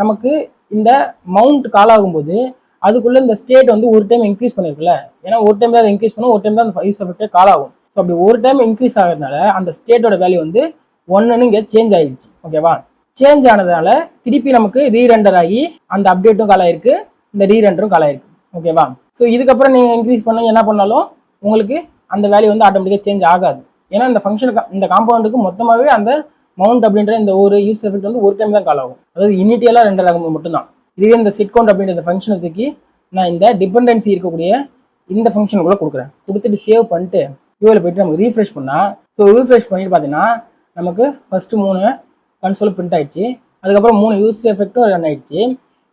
நமக்கு இந்த மவுண்ட் கால் ஆகும்போது அதுக்குள்ளே இந்த ஸ்டேட் வந்து ஒரு டைம் இன்க்ரீஸ் பண்ணியிருக்குல்ல, ஏன்னா ஒரு டைம் தான் இன்க்ரீஸ் பண்ணும், ஒரு டைம் தான் அந்த யூஸ் எஃபெக்டே கால் ஆகும். ஸோ அப்படி ஒரு டைம் இன்க்ரீஸ் ஆகிறதுனால அந்த ஸ்டேட்டோட வேல்யூ வந்து 1ன்னு இங்கே சேஞ்ச் ஆகிடுச்சு. ஓகேவா, சேஞ்ச் ஆனதுனால திருப்பி நமக்கு ரீரெண்டர் ஆகி அந்த அப்டேட்டும் கால் ஆயிருக்கு, இந்த ரீரெண்டரும் கால் ஆயிருக்கு. ஓகேவா, ஸோ இதுக்கப்புறம் நீங்கள் இன்க்ரீஸ் பண்ண என்ன பண்ணாலும் உங்களுக்கு அந்த வேல்யூ வந்து ஆட்டோமேட்டிக்காக சேஞ்ச் ஆகாது. ஏன்னா இந்த ஃபங்க்ஷனுக்கு இந்த காம்பவுண்டுக்கு மொத்தமாகவே அந்த மவுண்ட் அப்படின்ற இந்த ஒரு யூஸ் எஃபெக்ட் வந்து ஒரு டைம் தான் கால் ஆகும். அதாவது இனிட்டியலாக ரெண்டர் ஆகும்போது மட்டும்தான். இதுவே இந்த செட் கவுண்ட் அப்படின்ற இந்த ஃபங்க்ஷனை தூக்கி நான் இந்த டிபெண்டன்சி இருக்கக்கூடிய இந்த ஃபங்க்ஷனுக்குள்ளே கொடுக்குறேன். கொடுத்துட்டு சேவ் பண்ணிட்டு யூஏல போய்ட்டு நமக்கு ரீஃப்ரெஷ் பண்ணால், ஸோ ரீஃப்ரெஷ் பண்ணிட்டு பார்த்தீங்கன்னா நமக்கு ஃபஸ்ட்டு 3 கன்சோல் பிரிண்ட் ஆயிடுச்சு. அதுக்கப்புறம் 3 யூஸ் எஃபெக்ட்டும் ரன் ஆயிடுச்சு.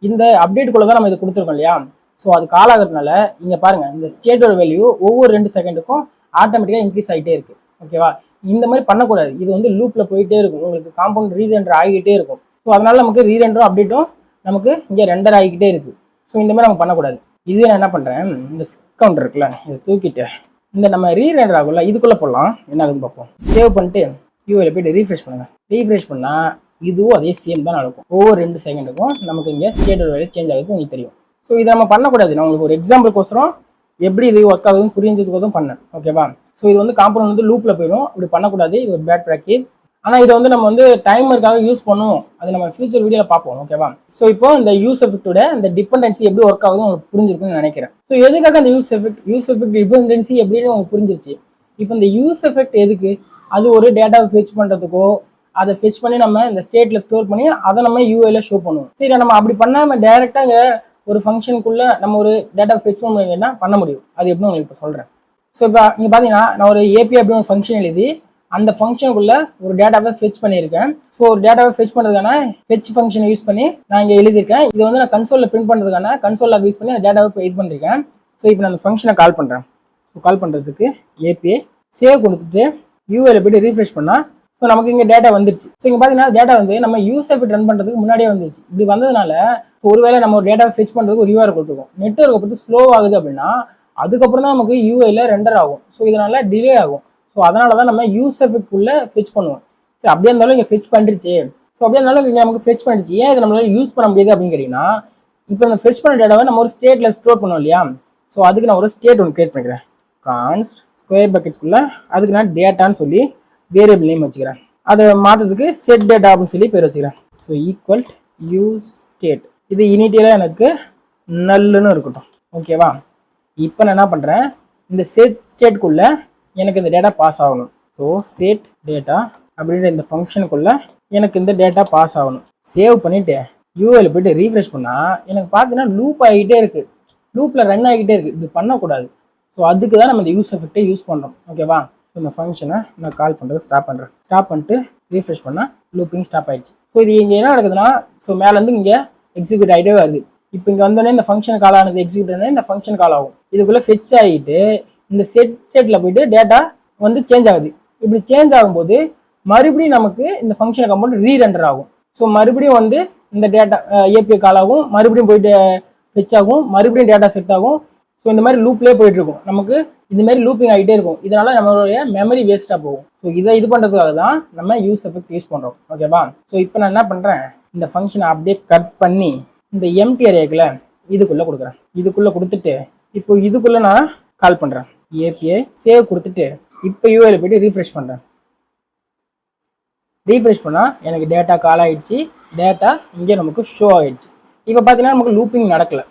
இந்த அப்டேட்டுக்குள்ளே தான் நம்ம இதை கொடுத்துருக்கோம் இல்லையா. ஸோ அது கால் ஆகிறதுனால இங்கே பாருங்கள், இந்த ஸ்டேட்டோட வேல்யூ ஒவ்வொரு 2 செகண்டுக்கும் ஆட்டோமேட்டிக்காக இன்க்ரீஸ் ஆகிட்டே இருக்குது. ஓகேவா, இந்த மாதிரி பண்ணக்கூடாது. இது வந்து லூப்பில் போயிட்டே இருக்கும், உங்களுக்கு காம்பவுண்ட் ரீரெண்டர் ஆகிக்கிட்டே இருக்கும். ஸோ அதனால நமக்கு ரீரெண்டரும் அப்டேட்டும் நமக்கு இங்கே ரெண்டர் ஆகிக்கிட்டே இருக்குது. ஸோ இந்த மாதிரி நம்ம பண்ணக்கூடாது. இதுவே நான் என்ன பண்ணுறேன், இந்த கவுண்டர் இருக்குல்ல, இதை தூக்கிட்டு இந்த நம்ம ரீரெண்டர் ஆகும்ல இதுக்குள்ளே போடலாம். என்ன ஆகுதுன்னு பார்ப்போம். சேவ் பண்ணிட்டு யூஏல போய்ட்டு ரீஃப்ரெஷ் பண்ணுங்கள். ரீஃப்ரெஷ் பண்ணால் இதுவும் அதே சேம் தான் நடக்கும். ஒவ்வொரு 2 செகண்டுக்கும் நமக்கு இங்கே ஸ்டேட்டோட வேல்யூ சேஞ்ச் ஆகுது உங்களுக்கு தெரியும். ஸோ இதை நம்ம பண்ணக்கூடாது. நான் உங்களுக்கு ஒரு எக்ஸாம்பிளுக்கோசரம் எப்படி இது ஒர்க் ஆகுதுன்னு புரிஞ்சதுக்கோசரம் பண்ணேன். ஓகேவா? ஸோ இது வந்து காம்பவுண்ட் வந்து லூப்பில் போயிடும். இப்படி பண்ணக்கூடாது. இது ஒரு பேட் ப்ராக்டிஸ். ஆனால் இதை வந்து நம்ம வந்து டைமருக்காக யூஸ் பண்ணுவோம். அது நம்ம ஃபியூச்சர் வீடியோவில் பார்ப்போம். ஓகேவா? ஸோ இப்போ இந்த யூஸ் எஃபெக்டோட இந்த டிபெண்டன்சி எப்படி ஒர்க் ஆகுதுன்னு உங்களுக்கு புரிஞ்சிருக்குன்னு நினைக்கிறேன். ஸோ எதுக்காக அந்த யூஸ் எஃபெக்ட் டிபெண்டன்சி எப்படின்னு உங்களுக்கு புரிஞ்சிருச்சு. இப்போ இந்த யூஸ் எஃபெக்ட் எதுக்கு? அது ஒரு டேட்டாவை ஃபெச் பண்ணுறதுக்கோ, அதை ஃபெச் பண்ணி நம்ம இந்த ஸ்டேட்டில் ஸ்டோர் பண்ணி அதை நம்ம யூஐல ஷோ பண்ணுவோம். சரி, நம்ம அப்படி பண்ணாமல் டேரெக்டாக ஒரு ஃபங்க்ஷனுக்குள்ளே நம்ம ஒரு டேட்டா ஃபெச் பண்ண பண்ண முடியும். அது எப்படின்னு உங்களுக்கு இப்போ சொல்கிறேன். ஸோ இப்போ இங்கே பார்த்தீங்கன்னா நான் ஒரு ஏபிஐ அப்படின்னு ஒரு ஃபங்க்ஷன் எழுதி அந்த ஃபங்க்ஷனுக்குள்ள ஒரு டேட்டாவை ஃபெச் பண்ணியிருக்கேன். ஸோ ஒரு டேட்டாவை ஃபெச் பண்ணுறதுக்கான ஃபெச் ஃபங்க்ஷனை யூஸ் பண்ணி நான் இங்கே எழுதியிருக்கேன். இது வந்து நான் கன்சோலில் பிரிண்ட் பண்ணுறதுக்கான கன்சோலில் யூஸ் பண்ணி அந்த டேட்டாவை இது பண்ணியிருக்கேன். ஸோ இப்போ நான் அந்த ஃபங்க்ஷனை கால் பண்ணுறேன். ஸோ கால் பண்ணுறதுக்கு ஏபிஐ சேவ் கொடுத்துட்டு யூஐல போய்ட்டு ரீஃப்ரெஷ் பண்ணால் ஸோ நமக்கு இங்கே டேட்டா வந்துருச்சு. ஸோ இங்கே பார்த்தீங்கன்னா டேட்டா வந்து நம்ம யூஸ் எஃபெக்ட் ரன் பண்ணுறதுக்கு முன்னாடியே வந்துருச்சு. இப்படி வந்ததுனால ஸோ ஒருவேளை நம்ம ஒரு டேட்டாவை ஃபெச் பண்ணுறதுக்கு ஒரு யூஆர் கொடுத்துருக்கோம். நெட்வொர்க்கை பொறுத்து ஸ்லோ ஆகுது அப்படின்னா அதுக்கப்புறம் தான் நமக்கு யூஐல ரெண்டர் ஆகும். ஸோ இதனால டிலே ஆகும். ஸோ அதனால தான் நம்ம யூஸ் எஃபெக்ட் உள்ள ஃபெச் பண்ணுவோம். சரி, அப்படியே இருந்தாலும் இங்கே ஃபெச் பண்ணிருச்சு. ஸோ அப்படியே இருந்தாலும் இங்கே நமக்கு ஃபெச் பண்ணிருச்சு. ஏன் இதை நம்மளால யூஸ் பண்ண முடியாது அப்படின்னு கேட்டிங்கன்னா, இப்போ இந்த ஃபெச் பண்ண டேட்டாவை நம்ம ஒரு ஸ்டேட்டில் ஸ்டோர் பண்ணுவோம் இல்லையா? ஸோ அதுக்கு நான் ஒரு ஸ்டேட் ஒன்று கிரியேட் பண்ணிக்கிறேன். கான்ஸ்ட் ஸ்கொயர் பக்கெட்ஸ்குள்ளே அதுக்கு நான் டேட்டான்னு சொல்லி வேரியபிள் நேம் வச்சுக்கிறேன். அதை மாற்றத்துக்கு செட் டேட்டா அப்படின்னு சொல்லி பேர் வச்சுக்கிறேன். So equal use state. இது இனிட்டியலாக எனக்கு நல்லுன்னு இருக்கட்டும். ஓகேவா? இப்போ நான் என்ன பண்ணுறேன், இந்த செட் ஸ்டேட்குள்ளே எனக்கு இந்த டேட்டா பாஸ் ஆகணும். ஸோ செட் டேட்டா அப்படின்ற இந்த ஃபங்க்ஷனுக்குள்ளே எனக்கு இந்த டேட்டா பாஸ் ஆகணும். சேவ் பண்ணிவிட்டு யூஐல போய்ட்டு ரீஃப்ரெஷ் பண்ணால் எனக்கு பார்த்தீங்கன்னா லூப் ஆகிட்டே இருக்குது. லூப்பில் ரன் ஆகிட்டே இருக்குது. இப்படி பண்ணக்கூடாது. ஸோ அதுக்கு தான் நம்ம இந்த யூஸ் எஃபெக்டை யூஸ் பண்ணுறோம். ஓகேவா? ஸோ இந்த ஃபங்க்ஷனை நான் கால் பண்ணுறது ஸ்டாப் பண்ணுறேன். ஸ்டாப் பண்ணிட்டு ரீஃப்ரெஷ் பண்ணால் லூப்பிங் ஸ்டாப் ஆகிடுச்சு. ஸோ இது இங்கே என்ன நடக்குதுன்னா, ஸோ மேலேருந்து இங்கே எக்ஸிக்யூட் ஆகிட்டே வருது. இப்போ இங்கே வந்தோடனே இந்த ஃபங்க்ஷன் கால் ஆனது எக்ஸிக்யூட் ஆனது இந்த ஃபங்க்ஷன் கால் ஆகும். இதுக்குள்ளே ஃபெச் ஆகிட்டு இந்த செட் ஸ்டேட்டில் போயிட்டு டேட்டா வந்து சேஞ்ச் ஆகுது. இப்படி சேஞ்ச் ஆகும்போது மறுபடியும் நமக்கு இந்த ஃபங்க்ஷனை கம்பவுண்ட் ரீரெண்டர் ஆகும். ஸோ மறுபடியும் வந்து இந்த டேட்டா ஏபிஐ கால் ஆகும், மறுபடியும் போயிட்டு ஃபெச் ஆகும், மறுபடியும் டேட்டா செட் ஆகும். ஸோ இந்த மாதிரி லூப்லேயே போயிட்டு இருக்கும். நமக்கு இந்த மாதிரி லூப்பிங் ஆகிட்டே இருக்கும். இதனால நம்மளுடைய மெமரி வேஸ்ட்டாக போகும். ஸோ இதை இது பண்ணுறதுக்காக தான் நம்ம யூஸ் எஃபெக்ட் யூஸ் பண்ணுறோம். ஓகேவா? ஸோ இப்போ நான் என்ன பண்ணுறேன், இந்த ஃபங்க்ஷனை அப்படியே கட் பண்ணி இந்த எம்டி அரேக்குள்ள இதுக்குள்ளே கொடுக்குறேன். இதுக்குள்ளே கொடுத்துட்டு இப்போ இதுக்குள்ளே நான் கால் பண்ணுறேன். ஏபிஐ சேவ் கொடுத்துட்டு இப்போ யூஐல போய்ட்டு ரீஃப்ரெஷ் பண்ணுறேன். ரீஃப்ரெஷ் பண்ணால் எனக்கு டேட்டா கால் ஆகிடுச்சு. டேட்டா இங்கே நமக்கு ஷோ ஆகிடுச்சு. இப்போ பார்த்தீங்கன்னா நமக்கு லூப்பிங் நடக்கலை.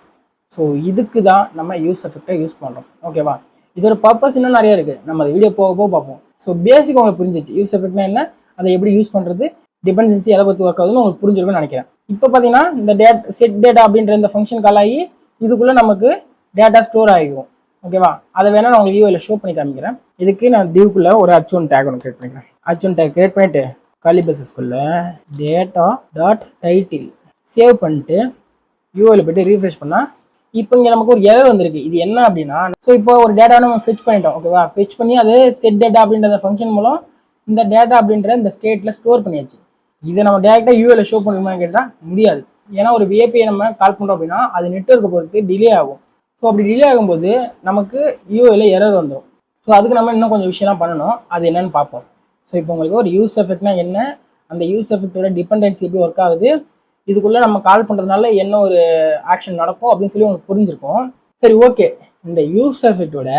ஸோ இதுக்கு தான் நம்ம யூஸ் எஃபெக்டை யூஸ் பண்ணுறோம். ஓகேவா? இதோட பர்பஸ் இன்னும் நிறைய இருக்குது. நம்ம அந்த வீடியோ போக போக பார்ப்போம். ஸோ பேசிக் உங்களுக்கு புரிஞ்சிச்சு. யூஸ் எஃபெக்ட்னா என்ன, அதை எப்படி யூஸ் பண்ணுறது, டிபெண்டன்சி எதை பற்றி ஒர்க் ஆகுதுன்னு உங்களுக்கு புரிஞ்சிருக்குன்னு நினைக்கிறேன். இப்போ பார்த்தீங்கன்னா இந்த செட் டேட்டா அப்படின்ற இந்த ஃபங்க்ஷன் கால் ஆகி இதுக்குள்ளே நமக்கு டேட்டா ஸ்டோர் ஆகிக்கும். ஓகேவா? அதை வேணால் நான் உங்களுக்கு யூஐல ஷோ பண்ணி காமிக்கிறேன். இதுக்கு நான் டிவ்க்குள்ளே ஒரு h1 டேக் ஒன்று கிரியேட் பண்ணிக்கிறேன். h1 டேக் கிரியேட் பண்ணிட்டு காலி பேசஸ்குள்ளே டேட்டா டாட் டைட்டில் சேவ் பண்ணிட்டு யூஐல போய்ட்டு ரீஃப்ரெஷ் பண்ணால் இப்போ இங்கே நமக்கு ஒரு எரர் வந்திருக்கு. இது என்ன அப்படின்னா, ஸோ இப்போ ஒரு டேட்டா நம்ம ஃபெச் பண்ணிட்டோம். ஓகேவா? ஃபெச் பண்ணி அது செட் டேட்டா அப்படின்ற ஃபங்க்ஷன் மூலம் இந்த டேட்டா அப்படின்ற இந்த ஸ்டேட்டில் ஸ்டோர் பண்ணியாச்சு. இதை நம்ம டேரெக்டாக யூஐல ஷோ பண்ணுமான்னு கேட்டால் முடியாது. ஏன்னா ஒரு ஏபிஐ நம்ம கால் பண்ணுறோம் அப்படின்னா அது நெட்வொர்க்கை பொறுத்து டிலே ஆகும். ஸோ அப்படி டிலே ஆகும்போது நமக்கு யூஐல எரர் வந்துடும். ஸோ அதுக்கு நம்ம இன்னும் கொஞ்சம் விஷயம்லாம் பண்ணணும். அது என்னன்னு பார்ப்போம். ஸோ இப்போ உங்களுக்கு ஒரு யூஸ் எஃபெக்ட்னா என்ன, அந்த யூஸ் எஃபெக்டோட டிபெண்டன்சி எப்படி ஒர்க் ஆகுது, இதுக்குள்ளே நம்ம கால் பண்ணுறதுனால என்ன ஒரு ஆக்ஷன் நடக்கும் அப்படின்னு சொல்லி உங்களுக்கு புரிஞ்சிருக்கும். சரி, ஓகே. இந்த யூஸ் எஃபெக்டோட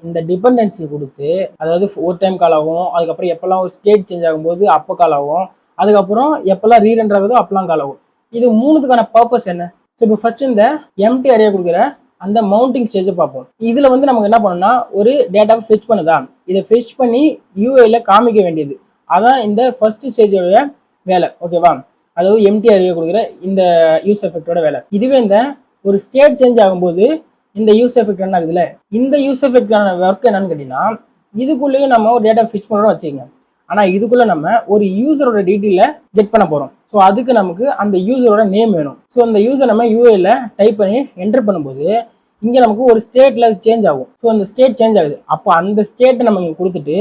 இந்த டிபெண்டன்சி கொடுத்து, அதாவது ஒரு டைம் கால் ஆகும், அதுக்கப்புறம் எப்போல்லாம் ஒரு ஸ்டேட் சேஞ்ச் ஆகும்போது அப்போ கால் ஆகும், அதுக்கப்புறம் எப்போல்லாம் ரீரெண்டர் ஆகுதோ அப்போலாம் கால் ஆகும். இது மூணுத்துக்கான பர்பஸ் என்ன? ஸோ இப்போ ஃபர்ஸ்ட் இந்த எம்டி அரே கொடுக்குற அந்த மவுண்டிங் ஸ்டேஜை பார்ப்போம். இதில் வந்து நமக்கு என்ன பண்ணணும்னா, ஒரு டேட்டாவை ஃபெச் பண்ணுதா, இதை ஃபெச் பண்ணி யூஐல காமிக்க வேண்டியது. அதான் இந்த ஃபர்ஸ்ட் ஸ்டேஜோட வேலை. ஓகேவா? அதாவது எம்டி அரே கொடுக்குற இந்த யூஸ் எஃபெக்டோட வேலை. இதுவே இந்த ஒரு ஸ்டேட் சேஞ்ச் ஆகும்போது இந்த யூஸ் எஃபெக்ட் என்ன ஆகுதுல்ல, இந்த யூஸ் எஃபெக்டான ஒர்க் என்னன்னு கேட்டீங்கன்னா, இதுக்குள்ளேயும் நம்ம ஒரு டேட்டா ஃபிக்ஸ் பண்ணுறோம் வச்சுக்கோங்க. ஆனால் இதுக்குள்ளே நம்ம ஒரு யூசரோட டீட்டெயிலை கெட் பண்ண போகிறோம். ஸோ அதுக்கு நமக்கு அந்த யூசரோட நேம் வேணும். ஸோ அந்த யூசர் நம்ம யூஏல டைப் பண்ணி என்டர் பண்ணும்போது இங்கே நமக்கு ஒரு ஸ்டேட்டில் சேஞ்ச் ஆகும். ஸோ அந்த ஸ்டேட் சேஞ்ச் ஆகுது. அப்போ அந்த ஸ்டேட்டை நம்ம இங்கே கொடுத்துட்டு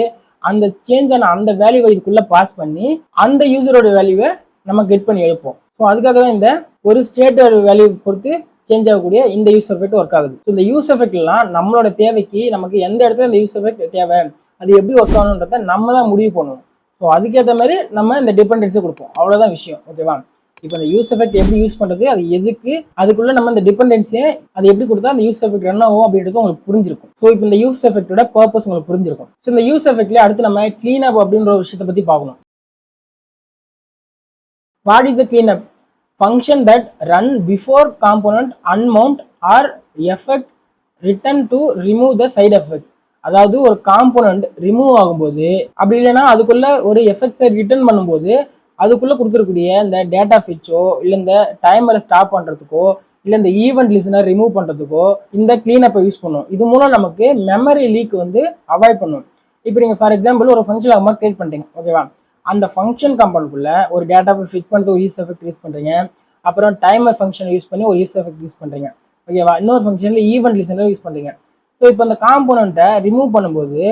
அந்த சேஞ்ச் ஆன அந்த வேல்யூவை இதுக்குள்ளே பாஸ் பண்ணி அந்த யூசரோட வேல்யூவை நம்ம கெட் பண்ணி எடுப்போம். ஸோ அதுக்காக தான் இந்த ஒரு ஸ்டேட்டோட வேல்யூ பொறுத்து சேஞ்ச் ஆகக்கூடிய இந்த யூஸ் எஃபெக்ட் ஒர்க் ஆகுது. ஸோ இந்த யூஸ் எஃபெக்ட்லாம் நம்மளோட தேவைக்கு நமக்கு எந்த இடத்துல இந்த யூஸ் எஃபெக்ட் தேவை, அது எப்படி ஒர்க் ஆகணுன்றத நம்ம தான் முடிவு பண்ணுவோம். ஸோ அதுக்கேற்ற மாதிரி நம்ம இந்த டிபெண்டன்ஸை கொடுப்போம். அவ்வளோதான் விஷயம். ஓகேவா? இப்போ அந்த யூஸ் எஃபெக்ட் எப்படி யூஸ் பண்ணுறது, அது எதுக்கு, அதுக்குள்ள நம்ம இந்த டிபெண்டன்சியை அது எப்படி கொடுத்தா அந்த யூஸ் எஃபெக்ட் ரன் ஆகும் அப்படின்றது உங்களுக்கு புரிஞ்சிருக்கும். ஸோ இப்போ இந்த யூஸ் எஃபெக்டோட பர்பஸ் உங்களுக்கு புரிஞ்சிருக்கும். ஸோ இந்த யூஸ் எஃபெக்ட்ல அடுத்து நம்ம கிளீன் அப் அப்படின்ற ஒரு விஷயத்தை பற்றி பார்க்கணும். What is the clean up? Function that run before component unmount or effect return to remove the side effect. அதாவது ஒரு காம்போனன்ட் ரிமூவ் ஆகும்போது, அப்படி இல்லைன்னா அதுக்குள்ள ஒரு எஃபெக்ட்ஸை ரிட்டர்ன் பண்ணும்போது அதுக்குள்ள கொடுத்துருக்கூடிய இந்த டேட்டா ஃபிச்சோ இல்லை இந்த டைமரை ஸ்டாப் பண்ணுறதுக்கோ இல்லை இந்த ஈவெண்ட் லிசனர் ரிமூவ் பண்ணுறதுக்கோ இந்த கிளீனப்பை யூஸ் பண்ணும். இது மூலம் நமக்கு மெமரி லீக் வந்து அவாய்ட் பண்ணும். இப்போ நீங்கள் ஃபார் எக்ஸாம்பிள் ஒரு ஃபங்க்ஷன் அம்மா கிரியேட் பண்ணிட்டீங்க, ஓகேவா? அந்த ஃபங்க்ஷன் காம்பவுண்டுக்குள்ள ஒரு டேட்டாவை ஃபிட் பண்ணுறது ஒரு யூஸ் எஃபெக்ட் யூஸ் பண்ணுறீங்க, அப்புறம் டைமர் ஃபங்க்ஷன் யூஸ் பண்ணி ஒரு யூஸ் எஃபெக்ட் யூஸ் பண்ணுறீங்க, ஓகேவா? இன்னொரு ஃபங்க்ஷனில் ஈவெண்ட் லிசனர் யூஸ் பண்ணுறீங்க. ஸோ இப்போ அந்த காம்போனண்ட்டை ரிமூவ் பண்ணும்போது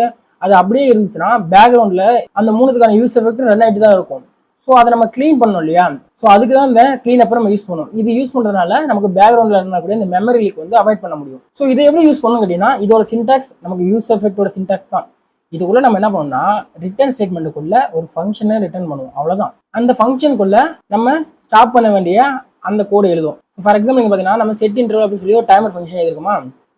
அது அப்படியே இருந்துச்சுன்னா பேக்ரவுண்டில் அந்த மூணுத்துக்கான யூஸ் எஃபெக்ட் ரன் ஆகிட்டு தான் இருக்கும். ஸோ அதை நம்ம க்ளீன் பண்ணணும் இல்லையா? ஸோ அதுக்கு தான் இந்த க்ளீன் அப்போ நம்ம யூஸ் பண்ணணும். இது யூஸ் பண்ணுறதுனால நமக்கு பேக்ரவுண்டில் இருக்கக்கூடிய இந்த மெமரி லீக் வந்து அவாய்ட் பண்ண முடியும். ஸோ இதை எப்படி யூஸ் பண்ணணும் கேட்டீங்கன்னா, இதோட சின்டாக்ஸ் நமக்கு யூஸ் எஃபெக்டோட சின்டாக்ஸ் தான். இதுக்குள்ள நம்ம என்ன பண்ணோம்னா ரிட்டர்ன் ஸ்டேட்மெண்ட்டுக்குள்ள ஒரு ஃபங்க்ஷனை ரிட்டர்ன் பண்ணுவோம், அவ்வளோதான். அந்த ஃபங்க்ஷனுக்குள்ள நம்ம ஸ்டாப் பண்ண வேண்டிய அந்த கோடு எழுதும். ஃபார் எக்ஸாம்பிள் நீங்கள் பார்த்தீங்கன்னா நம்ம செட் இன்டர்வல் அப்படின்னு சொல்லி ஒரு டைமர் ஃபங்க்ஷன் எழுதிருக்குமா,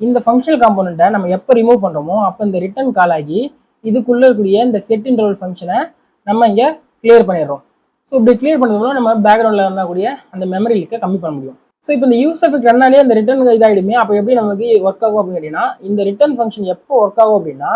இந்த ஃபங்க்ஷனல் காம்போனண்ட்டை நம்ம எப்போ ரிமூவ் பண்ணுறோமோ அப்போ இந்த ரிட்டர்ன் கால் ஆகி இதுக்குள்ளே இருக்கக்கூடிய இந்த செட் இன்டர்வல் ஃபங்க்ஷனை நம்ம இங்கே கிளியர் பண்ணிடுறோம். ஸோ இப்படி கிளியர் பண்ணுறதுனால நம்ம பேக்ரவுண்டில் இருக்கக்கூடிய அந்த மெமரி லீக்கை கம்மி பண்ண முடியும். ஸோ இப்போ இந்த யூஸ் எஃபெக்ட் ரன்னாலே அந்த ரிட்டர்ன் இதாகிடுமே, அப்போ எப்படி நமக்கு ஒர்க் ஆகும் அப்படின்னு கேட்டிங்கன்னா, இந்த ரிட்டர்ன் ஃபங்க்ஷன் எப்போ ஒர்க் ஆகும் அப்படின்னா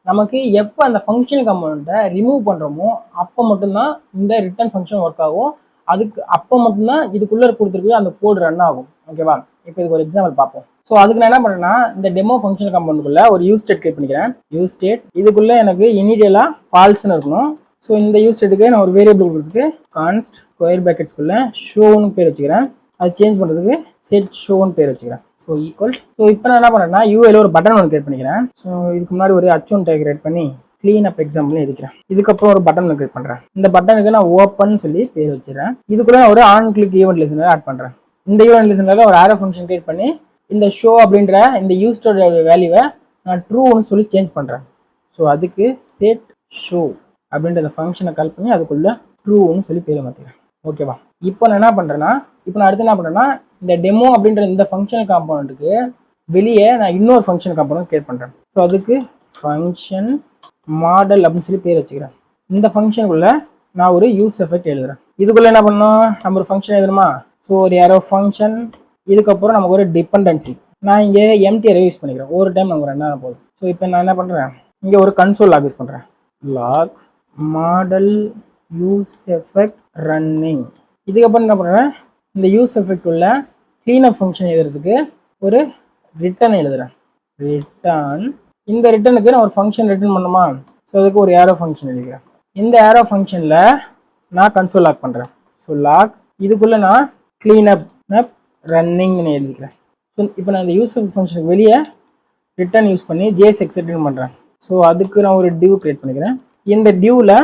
நமக்கு எப்போ அந்த ஃபங்க்ஷன் காம்போனண்ட்டை ரிமூவ் பண்ணுறோமோ அப்போ மட்டும்தான் இந்த ரிட்டர்ன் ஃபங்க்ஷன் ஒர்க் ஆகும். அதுக்கு அப்போ மட்டும்தான் இதுக்குள்ளே கொடுத்துருக்கு அந்த கோடு ரன் ஆகும், ஓகேவா? இப்போ இதுக்கு ஒரு எக்ஸாம்பிள் பார்ப்போம். ஸோ அதுக்கு நான் என்ன பண்ணுறேன்னா இந்த டெமோ ஃபங்க்ஷன் காம்பவுண்டுக்குள்ள ஒரு யூஸ் ஸ்டேட் கிரியேட் பண்ணிக்கிறேன். யூஸ் ஸ்டேட் இதுக்குள்ளே எனக்கு இனிஷியலாக ஃபால்ஸ்னு இருக்கணும். ஸோ இந்த யூஸ் ஸ்டேட்டுக்கு நான் ஒரு வேரியபிள் கொடுத்துட்டு கான்ஸ்ட் ஸ்கொயர் பேக்கெட்ஸ்குள்ளே ஷோன்னு பேர் வச்சுக்கிறேன். அது சேஞ்ச் பண்ணுறதுக்கு செட் ஷோன்னு பேர் வச்சுக்கிறேன். So equal. ஸோ இப்போ நான் என்ன பண்ணுறேன்னா யூஐல ஒரு பட்டன் ஒன்று கிரியேட் பண்ணிக்கிறேன். ஸோ இதுக்கு முன்னாடி ஒரு H1 டேக் கிரியேட் பண்ணி க்ளீன் அப் எக்ஸாம்பிள் எழுதிக்கிறேன். இதுக்கப்புறம் ஒரு பட்டன் கிரியேட் பண்ணுறேன். இந்த பட்டனுக்கு நான் ஓப்பன் சொல்லி பேர் வச்சுக்கிறேன். இதுக்குள்ள நான் ஒரு on click event listener add பண்ணுறேன். இந்த ஈவெண்ட் லிசனரில் ஒரு ஆரோ ஃபங்க்ஷன் கிரியேட் பண்ணி இந்த ஷோ அப்படின்ற இந்த யூஸ்டோட வேல்யூவை நான் ட்ரூன்னு சொல்லி சேஞ்ச் பண்ணுறேன். ஸோ அதுக்கு செட் ஷோ அப்படின்ற அந்த ஃபங்க்ஷனை கால் பண்ணி அதுக்குள்ள ட்ரூன்னு சொல்லி பேர் மாற்றிக்கிறேன், ஓகேவா? இப்போ நான் என்ன பண்ணுறேன்னா அடுத்து என்ன பண்ணுறேன்னா இந்த டெமோ அப்படின்ற இந்த ஃபங்க்ஷனல் காம்போனண்ட்டுக்கு வெளியே நான் இன்னொரு ஃபங்க்ஷன் காம்போனண்ட் கிரியேட் பண்ணுறேன். ஸோ அதுக்கு ஃபங்க்ஷன் மாடல் அப்படின்னு சொல்லி பேர் வச்சுக்கிறேன். இந்த ஃபங்க்ஷனுக்குள்ள நான் ஒரு யூஸ் எஃபெக்ட் எழுதுறேன். இதுக்குள்ள என்ன பண்ணணும், நம்ம ஒரு ஃபங்க்ஷன் எழுதணுமா? ஸோ ஒரு யாரோ ஃபங்க்ஷன், இதுக்கப்புறம் நமக்கு ஒரு டிபெண்டன்சி. நான் இங்கே எம்டி அரே யூஸ் பண்ணிக்கிறேன். ஒரு டைம் நமக்கு ரன் ஆன போதும். ஸோ இப்போ நான் என்ன பண்ணுறேன், இங்கே ஒரு கன்சோல் லாக் யூஸ் பண்ணுறேன். Log model use effect running. இதுக்கப்புறம் என்ன பண்ணுறேன், இந்த யூஸ் எஃபெக்ட் உள்ள க்ளீனப் ஃபங்க்ஷன் எழுதுறதுக்கு ஒரு ரிட்டர்ன் எழுதுறேன். ரிட்டர்ன். இந்த ரிட்டனுக்கு நான் ஒரு ஃபங்க்ஷன் ரிட்டர்ன் பண்ணுமா? ஸோ அதுக்கு ஒரு ஏரோ ஃபங்க்ஷன் எழுதிக்கிறேன். இந்த ஏரோ ஃபங்க்ஷனில் நான் கன்சோல் லாக் பண்ணுறேன். ஸோ லாக் இதுக்குள்ளே நான் க்ளீனப் ரன்னிங்னு எழுதிக்கிறேன். ஸோ இப்போ நான் இந்த யூஸ் எஃபெக்ட் ஃபங்க்ஷனுக்கு வெளியே ரிட்டர்ன் யூஸ் பண்ணி JSX ரிட்டர்ன் பண்ணுறேன். ஸோ அதுக்கு நான் ஒரு டிவ் கிரியேட் பண்ணிக்கிறேன். இந்த டிவ்வில்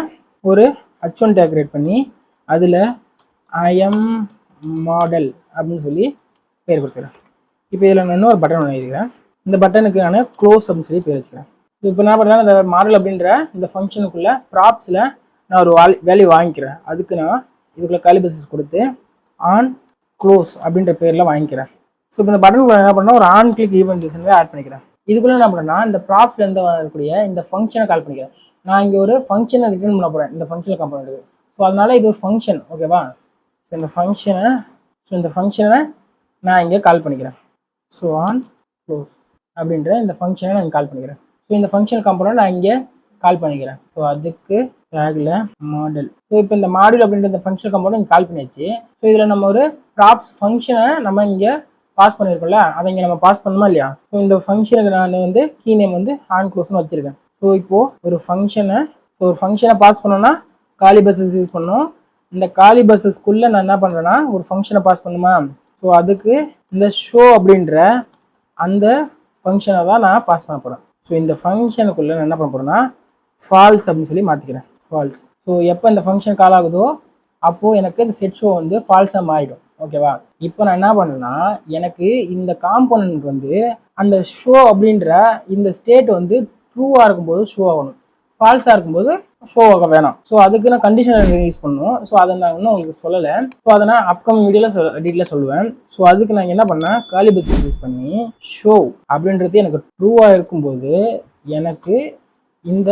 ஒரு H1 டேக் கிரியேட் பண்ணி அதில் IM மாடல் அப்படின்னு சொல்லி பேர் கொடுத்துக்கிறேன். இப்போ இதில் நான் இன்னொரு பட்டன் ஒன்று எழுதிக்கிறேன். இந்த பட்டனுக்கு நான் க்ளோஸ் அப்படின்னு சொல்லி பேர் வச்சுக்கிறேன். ஸோ இப்போ என்ன பண்ணுறேன், இந்த மாடல் அப்படின்ற இந்த ஃபங்க்ஷனுக்குள்ளே ப்ராப்ஸில் நான் ஒரு வேல்யூ வாங்கிக்கிறேன். அதுக்கு நான் இதுக்குள்ளே காலிபஸஸ் கொடுத்து ஆன் க்ளோஸ் அப்படின்ற பேரில் வாங்கிக்கிறேன். ஸோ இப்போ இந்த பட்டனுக்குள்ள என்ன பண்ணால் ஒரு ஆன் கிளிக் ஈவெண்ட் லிசனரை ஆட் பண்ணிக்கிறேன். இதுக்குள்ளே என்ன பண்ணுறேன்னா இந்த ப்ராப்ஸ்லேருந்து வரக்கூடிய இந்த ஃபங்க்ஷனை கால் பண்ணிக்கிறேன். நான் இங்கே ஒரு ஃபங்க்ஷனை ரிட்டர்ன் பண்ண போகிறேன் இந்த ஃபங்க்ஷனல் காம்போனண்ட்டுக்கு. ஸோ அதனால இது ஒரு ஃபங்க்ஷன், ஓகேவா? ஸோ இந்த ஃபங்க்ஷனை நான் இங்கே கால் பண்ணிக்கிறேன். ஸோ ஆன் க்ளோஸ் அப்படின்ற இந்த ஃபங்க்ஷனை நான் கால் பண்ணிக்கிறேன். ஸோ இந்த ஃபங்க்ஷனல் காம்போனண்ட் நான் இங்கே கால் பண்ணிக்கிறேன். ஸோ அதுக்கு டேக்ல மாடல். ஸோ இப்போ இந்த மாடல் அப்படின்ற இந்த ஃபங்க்ஷனல் காம்போனண்ட் கால் பண்ணியாச்சு. ஸோ இதில் நம்ம ஒரு ப்ராப்ஸ் ஃபங்க்ஷனை நம்ம இங்கே பாஸ் பண்ணியிருக்கோம்ல, அதை இங்கே நம்ம பாஸ் பண்ணணுமா இல்லையா? ஸோ இந்த ஃபங்க்ஷனுக்கு நான் வந்து கீ நேம் வந்து ஆன் க்ளோஸ்னு வச்சுருக்கேன். ஸோ இப்போது ஒரு ஃபங்க்ஷனை பாஸ் பண்ணோன்னா காலி பஸ்ஸஸ் யூஸ் பண்ணணும். இந்த காலி பஸ்ஸஸ்க்குள்ளே நான் என்ன பண்ணுறேன்னா ஒரு ஃபங்க்ஷனை பாஸ் பண்ணுமா? ஸோ அதுக்கு இந்த ஷோ அப்படின்ற அந்த ஃபங்க்ஷனை தான் நான் பாஸ் பண்ண போகிறேன். ஸோ இந்த ஃபங்க்ஷனுக்குள்ளே நான் என்ன பண்ண போகிறேன்னா ஃபால்ஸ் அப்படின்னு சொல்லி மாற்றிக்கிறேன். ஃபால்ஸ். ஸோ எப்போ இந்த ஃபங்க்ஷன் கால் ஆகுதோ அப்போது எனக்கு இந்த செட் ஷோ வந்து ஃபால்ஸாக மாறிடும், ஓகேவா? இப்போ நான் என்ன பண்ணேன்னா எனக்கு இந்த காம்போனன்ட் வந்து அந்த ஷோ அப்படின்ற இந்த ஸ்டேட் வந்து ட்ரூவாக இருக்கும்போது ஷோ ஆகணும், ஃபால்ஸாக இருக்கும்போது ஷோ ஆக வேணாம். ஸோ அதுக்கு நான் கண்டிஷனர் யூஸ் பண்ணுவோம். ஸோ அதை நான் இன்னும் உங்களுக்கு சொல்லலை. ஸோ அதை நான் அப்கமிங் வீடியோவில் டீட்டெயிலாக சொல்லுவேன். ஸோ அதுக்கு நான் என்ன பண்ணேன், காலி பேசிஸ் யூஸ் பண்ணி ஷோ அப்படின்றது எனக்கு ட்ரூவாக இருக்கும்போது எனக்கு இந்த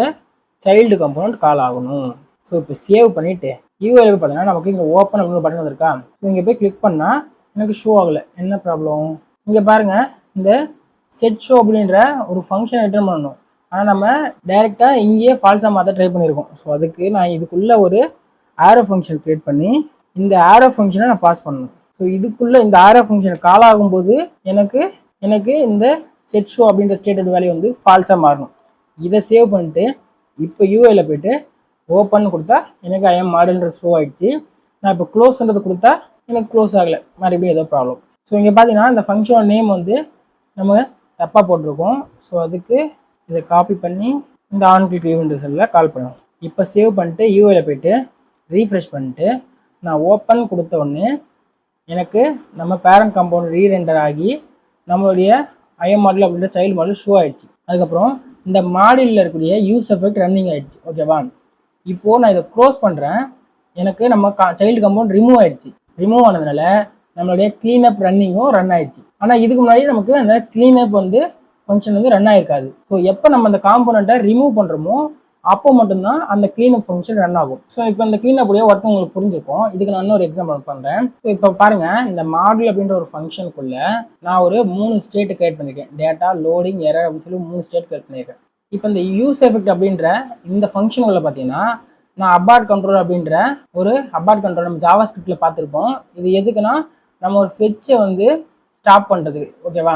சைல்டு கம்போனன்ட் கால் ஆகணும். ஸோ இப்போ சேவ் பண்ணிவிட்டு யூஐல போய் பார்த்தீங்கன்னா நமக்கு இங்கே ஓப்பன் அப்படின்னு பட்டன் வந்திருக்கா. ஸோ இங்கே போய் கிளிக் பண்ணால் எனக்கு ஷோ ஆகலை. என்ன ப்ராப்ளம்? இங்கே பாருங்கள், இந்த செட் ஷோ அப்படின்ற ஒரு ஃபங்க்ஷன் ரிட்டர்ன் பண்ணணும். ஆனால் நம்ம டைரெக்டாக இங்கேயே ஃபால்ஸாக மாற்ற ட்ரை பண்ணியிருக்கோம். ஸோ அதுக்கு நான் இதுக்குள்ளே ஒரு ஆரோ ஃபங்க்ஷன் க்ரியேட் பண்ணி இந்த ஆரோ ஃபங்க்ஷனை நான் பாஸ் பண்ணணும். ஸோ இதுக்குள்ளே இந்த ஆரோ ஃபங்க்ஷன் கால் ஆகும்போது எனக்கு இந்த செட் ஷோ அப்படின்ற ஸ்டேட்டட் வேல்யூ வந்து ஃபால்ஸாக மாறணும். இதை சேவ் பண்ணிட்டு இப்போ யூஐல போய்ட்டு ஓப்பன் கொடுத்தா எனக்கு ஐஎம் மாடல்ன்ற ஷோ ஆகிடுச்சு. நான் இப்போ க்ளோஸ்ன்றது கொடுத்தா எனக்கு க்ளோஸ் ஆகலை, மறுபடியும் ஏதோ ப்ராப்ளம். ஸோ இங்கே பார்த்தீங்கன்னா இந்த ஃபங்க்ஷனோட நேம் வந்து நம்ம தப்பாக போட்டிருக்கோம். ஸோ அதுக்கு இதை காப்பி பண்ணி இந்த ஆன் கிளிக் ஈவெண்ட் ரிசல்ட்டில் கால் பண்ணுவோம். இப்போ சேவ் பண்ணிட்டு யூஐல போய்ட்டு ரீஃப்ரெஷ் பண்ணிட்டு நான் ஓப்பன் கொடுத்த உடனே எனக்கு நம்ம பேரண்ட் காம்பவுண்ட் ரீரெண்டர் ஆகி நம்மளுடைய ஐஎம் மாடல் அப்படின்ற சைல்டு மாடல் ஷோ ஆகிடுச்சு. அதுக்கப்புறம் இந்த மாடலில் இருக்கக்கூடிய யூஸ் எஃபெக்ட் ரன்னிங் ஆகிடுச்சு. ஓகேவா? இப்போது நான் இதை க்ளோஸ் பண்ணுறேன். எனக்கு நம்ம சைல்டு காம்பவுண்ட் ரிமூவ் ஆகிடுச்சு. ரிமூவ் ஆனதுனால நம்மளுடைய க்ளீனப் ரன்னிங்கும் ரன் ஆகிடுச்சு. ஆனால் இதுக்கு முன்னாடி நமக்கு அந்த க்ளீனப் வந்து ஃபங்க்ஷன் வந்து ரன் ஆகிருக்காது. ஸோ எப்போ நம்ம அந்த காம்பனண்ட்டை ரிமூவ் பண்ணுறோமோ அப்போ மட்டும்தான் அந்த க்ளீனப் ஃபங்க்ஷன் ரன் ஆகும். ஸோ இப்போ இந்த க்ளீனப் உடைய ஒர்க் உங்களுக்கு புரிஞ்சிருக்கும். இதுக்கு நான் இன்னொரு எக்ஸாம்பிள் பண்ணுறேன். ஸோ இப்போ பாருங்கள், இந்த மாடல் அப்படின்ற ஒரு ஃபங்க்ஷனுக்குள்ளே நான் ஒரு 3 ஸ்டேட் கிரியேட் பண்ணியிருக்கேன். டேட்டா, லோடிங், எரர் அப்படின்னு சொல்லி 3 ஸ்டேட் கிரியேட் பண்ணியிருக்கேன். இப்போ இந்த யூஸ் எஃபெக்ட் அப்படின்ற இந்த ஃபங்க்ஷனுக்குள்ள பார்த்தீங்கன்னா நான் அபார்ட் கண்ட்ரோல் அப்படின்ற ஒரு அபார்ட் கண்ட்ரோல் நம்ம ஜாவா ஸ்கிரிப்டில் பார்த்துருப்போம். இது எதுக்குன்னா நம்ம ஒரு ஃபெட்சை வந்து ஸ்டாப் பண்ணுறதுக்கு. ஓகேவா?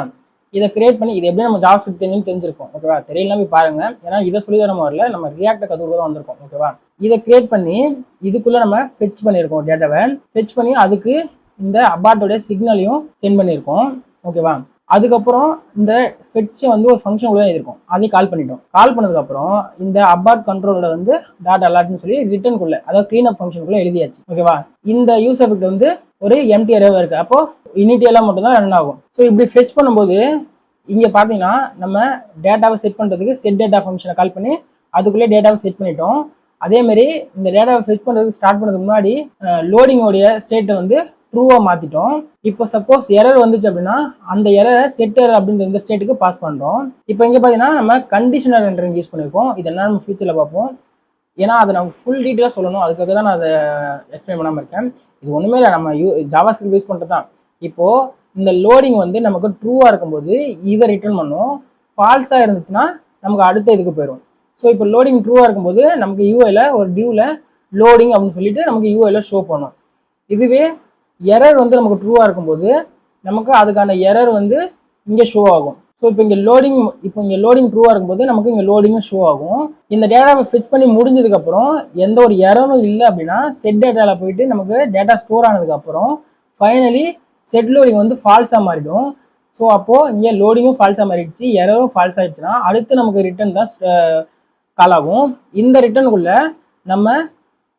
இதை கிரியேட் பண்ணி இது எப்படி நம்ம ஜாவா ஸ்கிரிப்ட் தெரிஞ்சிருக்கோம். ஓகேவா? தெரியலாம் போய் பாருங்க. ஏன்னா இதை சொல்லி தர வரல, நம்ம ரியாக்டை கற்றுக்க தான் வந்திருக்கோம். ஓகேவா? இதை கிரியேட் பண்ணி இதுக்குள்ளே நம்ம ஃபெட்ச் பண்ணியிருக்கோம். டேட்டாவை ஃபெட்ச் பண்ணி அதுக்கு இந்த அபார்ட்டோடைய சிக்னலையும் சென்ட் பண்ணியிருக்கோம். ஓகேவா? அதுக்கப்புறம் இந்த ஃபெட்சை வந்து ஒரு ஃபங்க்ஷன் உள்ள எழுதிருக்கோம். அதையும் கால் பண்ணிட்டோம். கால் பண்ணதுக்கப்புறம் இந்த அபார்ட் கண்ட்ரோலோட வந்து டாட் அலாட்னு சொல்லி ரிட்டர்னுக்குள்ள, அதாவது க்ளீனப் ஃபங்க்ஷனுக்குள்ள எழுதியாச்சு. ஓகேவா? இந்த யூஸ் எஃபெக்ட் வந்து ஒரு எம்டி அரேவா இருக்கு. அப்போ இனிட்டியெல்லாம் மட்டும் தான் ரன் ஆகும். ஸோ இப்படி ஃபெட்ச் பண்ணும்போது இங்கே பார்த்தீங்கன்னா நம்ம டேட்டாவை செட் பண்ணுறதுக்கு செட் டேட்டா ஃபங்க்ஷனை கால் பண்ணி அதுக்குள்ளே டேட்டாவை செட் பண்ணிட்டோம். அதேமாரி இந்த டேட்டாவை ஃபெட்ச் பண்ணுறதுக்கு ஸ்டார்ட் பண்ணுறதுக்கு முன்னாடி லோடிங்கோடைய ஸ்டேட்டை வந்து ட்ரூவாக மாற்றிட்டோம். இப்போ சப்போஸ் எரர் வந்துச்சு அப்படின்னா அந்த எரரை செட் எரர் அப்படின்ற இந்த ஸ்டேட்டுக்கு பாஸ் பண்ணுறோம். இப்போ இங்கே பார்த்தீங்கன்னா நம்ம கண்டிஷனர் ரெண்டரிங் யூஸ் பண்ணியிருக்கோம். இது என்ன நம்ம ஃபியூச்சரில் பார்ப்போம். ஏன்னா அதை நம்ம ஃபுல் டீட்டெயிலாக சொல்லணும், அதுக்காக தான் நான் அதை எக்ஸ்பிளைன் பண்ணாமல் இருக்கேன். இது ஒன்றுமே இல்லை, நம்ம ஜாவா ஸ்கிரிப்ட் யூஸ் பண்ணுறது தான். இப்போது இந்த லோடிங் வந்து நமக்கு ட்ரூவாக இருக்கும்போது இதை ரிட்டர்ன் பண்ணும். ஃபால்ஸாக இருந்துச்சுன்னா நமக்கு அடுத்த இதுக்கு போயிடும். ஸோ இப்போ லோடிங் ட்ரூவாக இருக்கும்போது நமக்கு யூஐல ஒரு டியூவில் லோடிங் அப்படின்னு சொல்லிட்டு நமக்கு யூஐல ஷோ பண்ணும். இதுவே எரர் வந்து நமக்கு ட்ரூவாக இருக்கும்போது நமக்கு அதுக்கான எரர் வந்து இங்கே ஷோ ஆகும். ஸோ இப்போ இங்கே லோடிங் ட்ரூவாக இருக்கும்போது நமக்கு இங்கே லோடிங்கும் ஷோ ஆகும். இந்த டேட்டாவை ஃபிட் பண்ணி முடிஞ்சதுக்கப்புறம் எந்த ஒரு எரரும் இல்லை அப்படின்னா செட் டேட்டாவில் போயிட்டு நமக்கு டேட்டா ஸ்டோர் ஆனதுக்கப்புறம் ஃபைனலி செட் லோடிங் வந்து ஃபால்ஸாக மாறிடும். ஸோ அப்போது இங்கே லோடிங்கும் ஃபால்ஸாக மாறிடுச்சு, எரரும் ஃபால்ஸ் ஆகிடுச்சுன்னா அடுத்து நமக்கு ரிட்டர்ன் தான் கால் ஆகும். இந்த ரிட்டர்னுக்குள்ளே நம்ம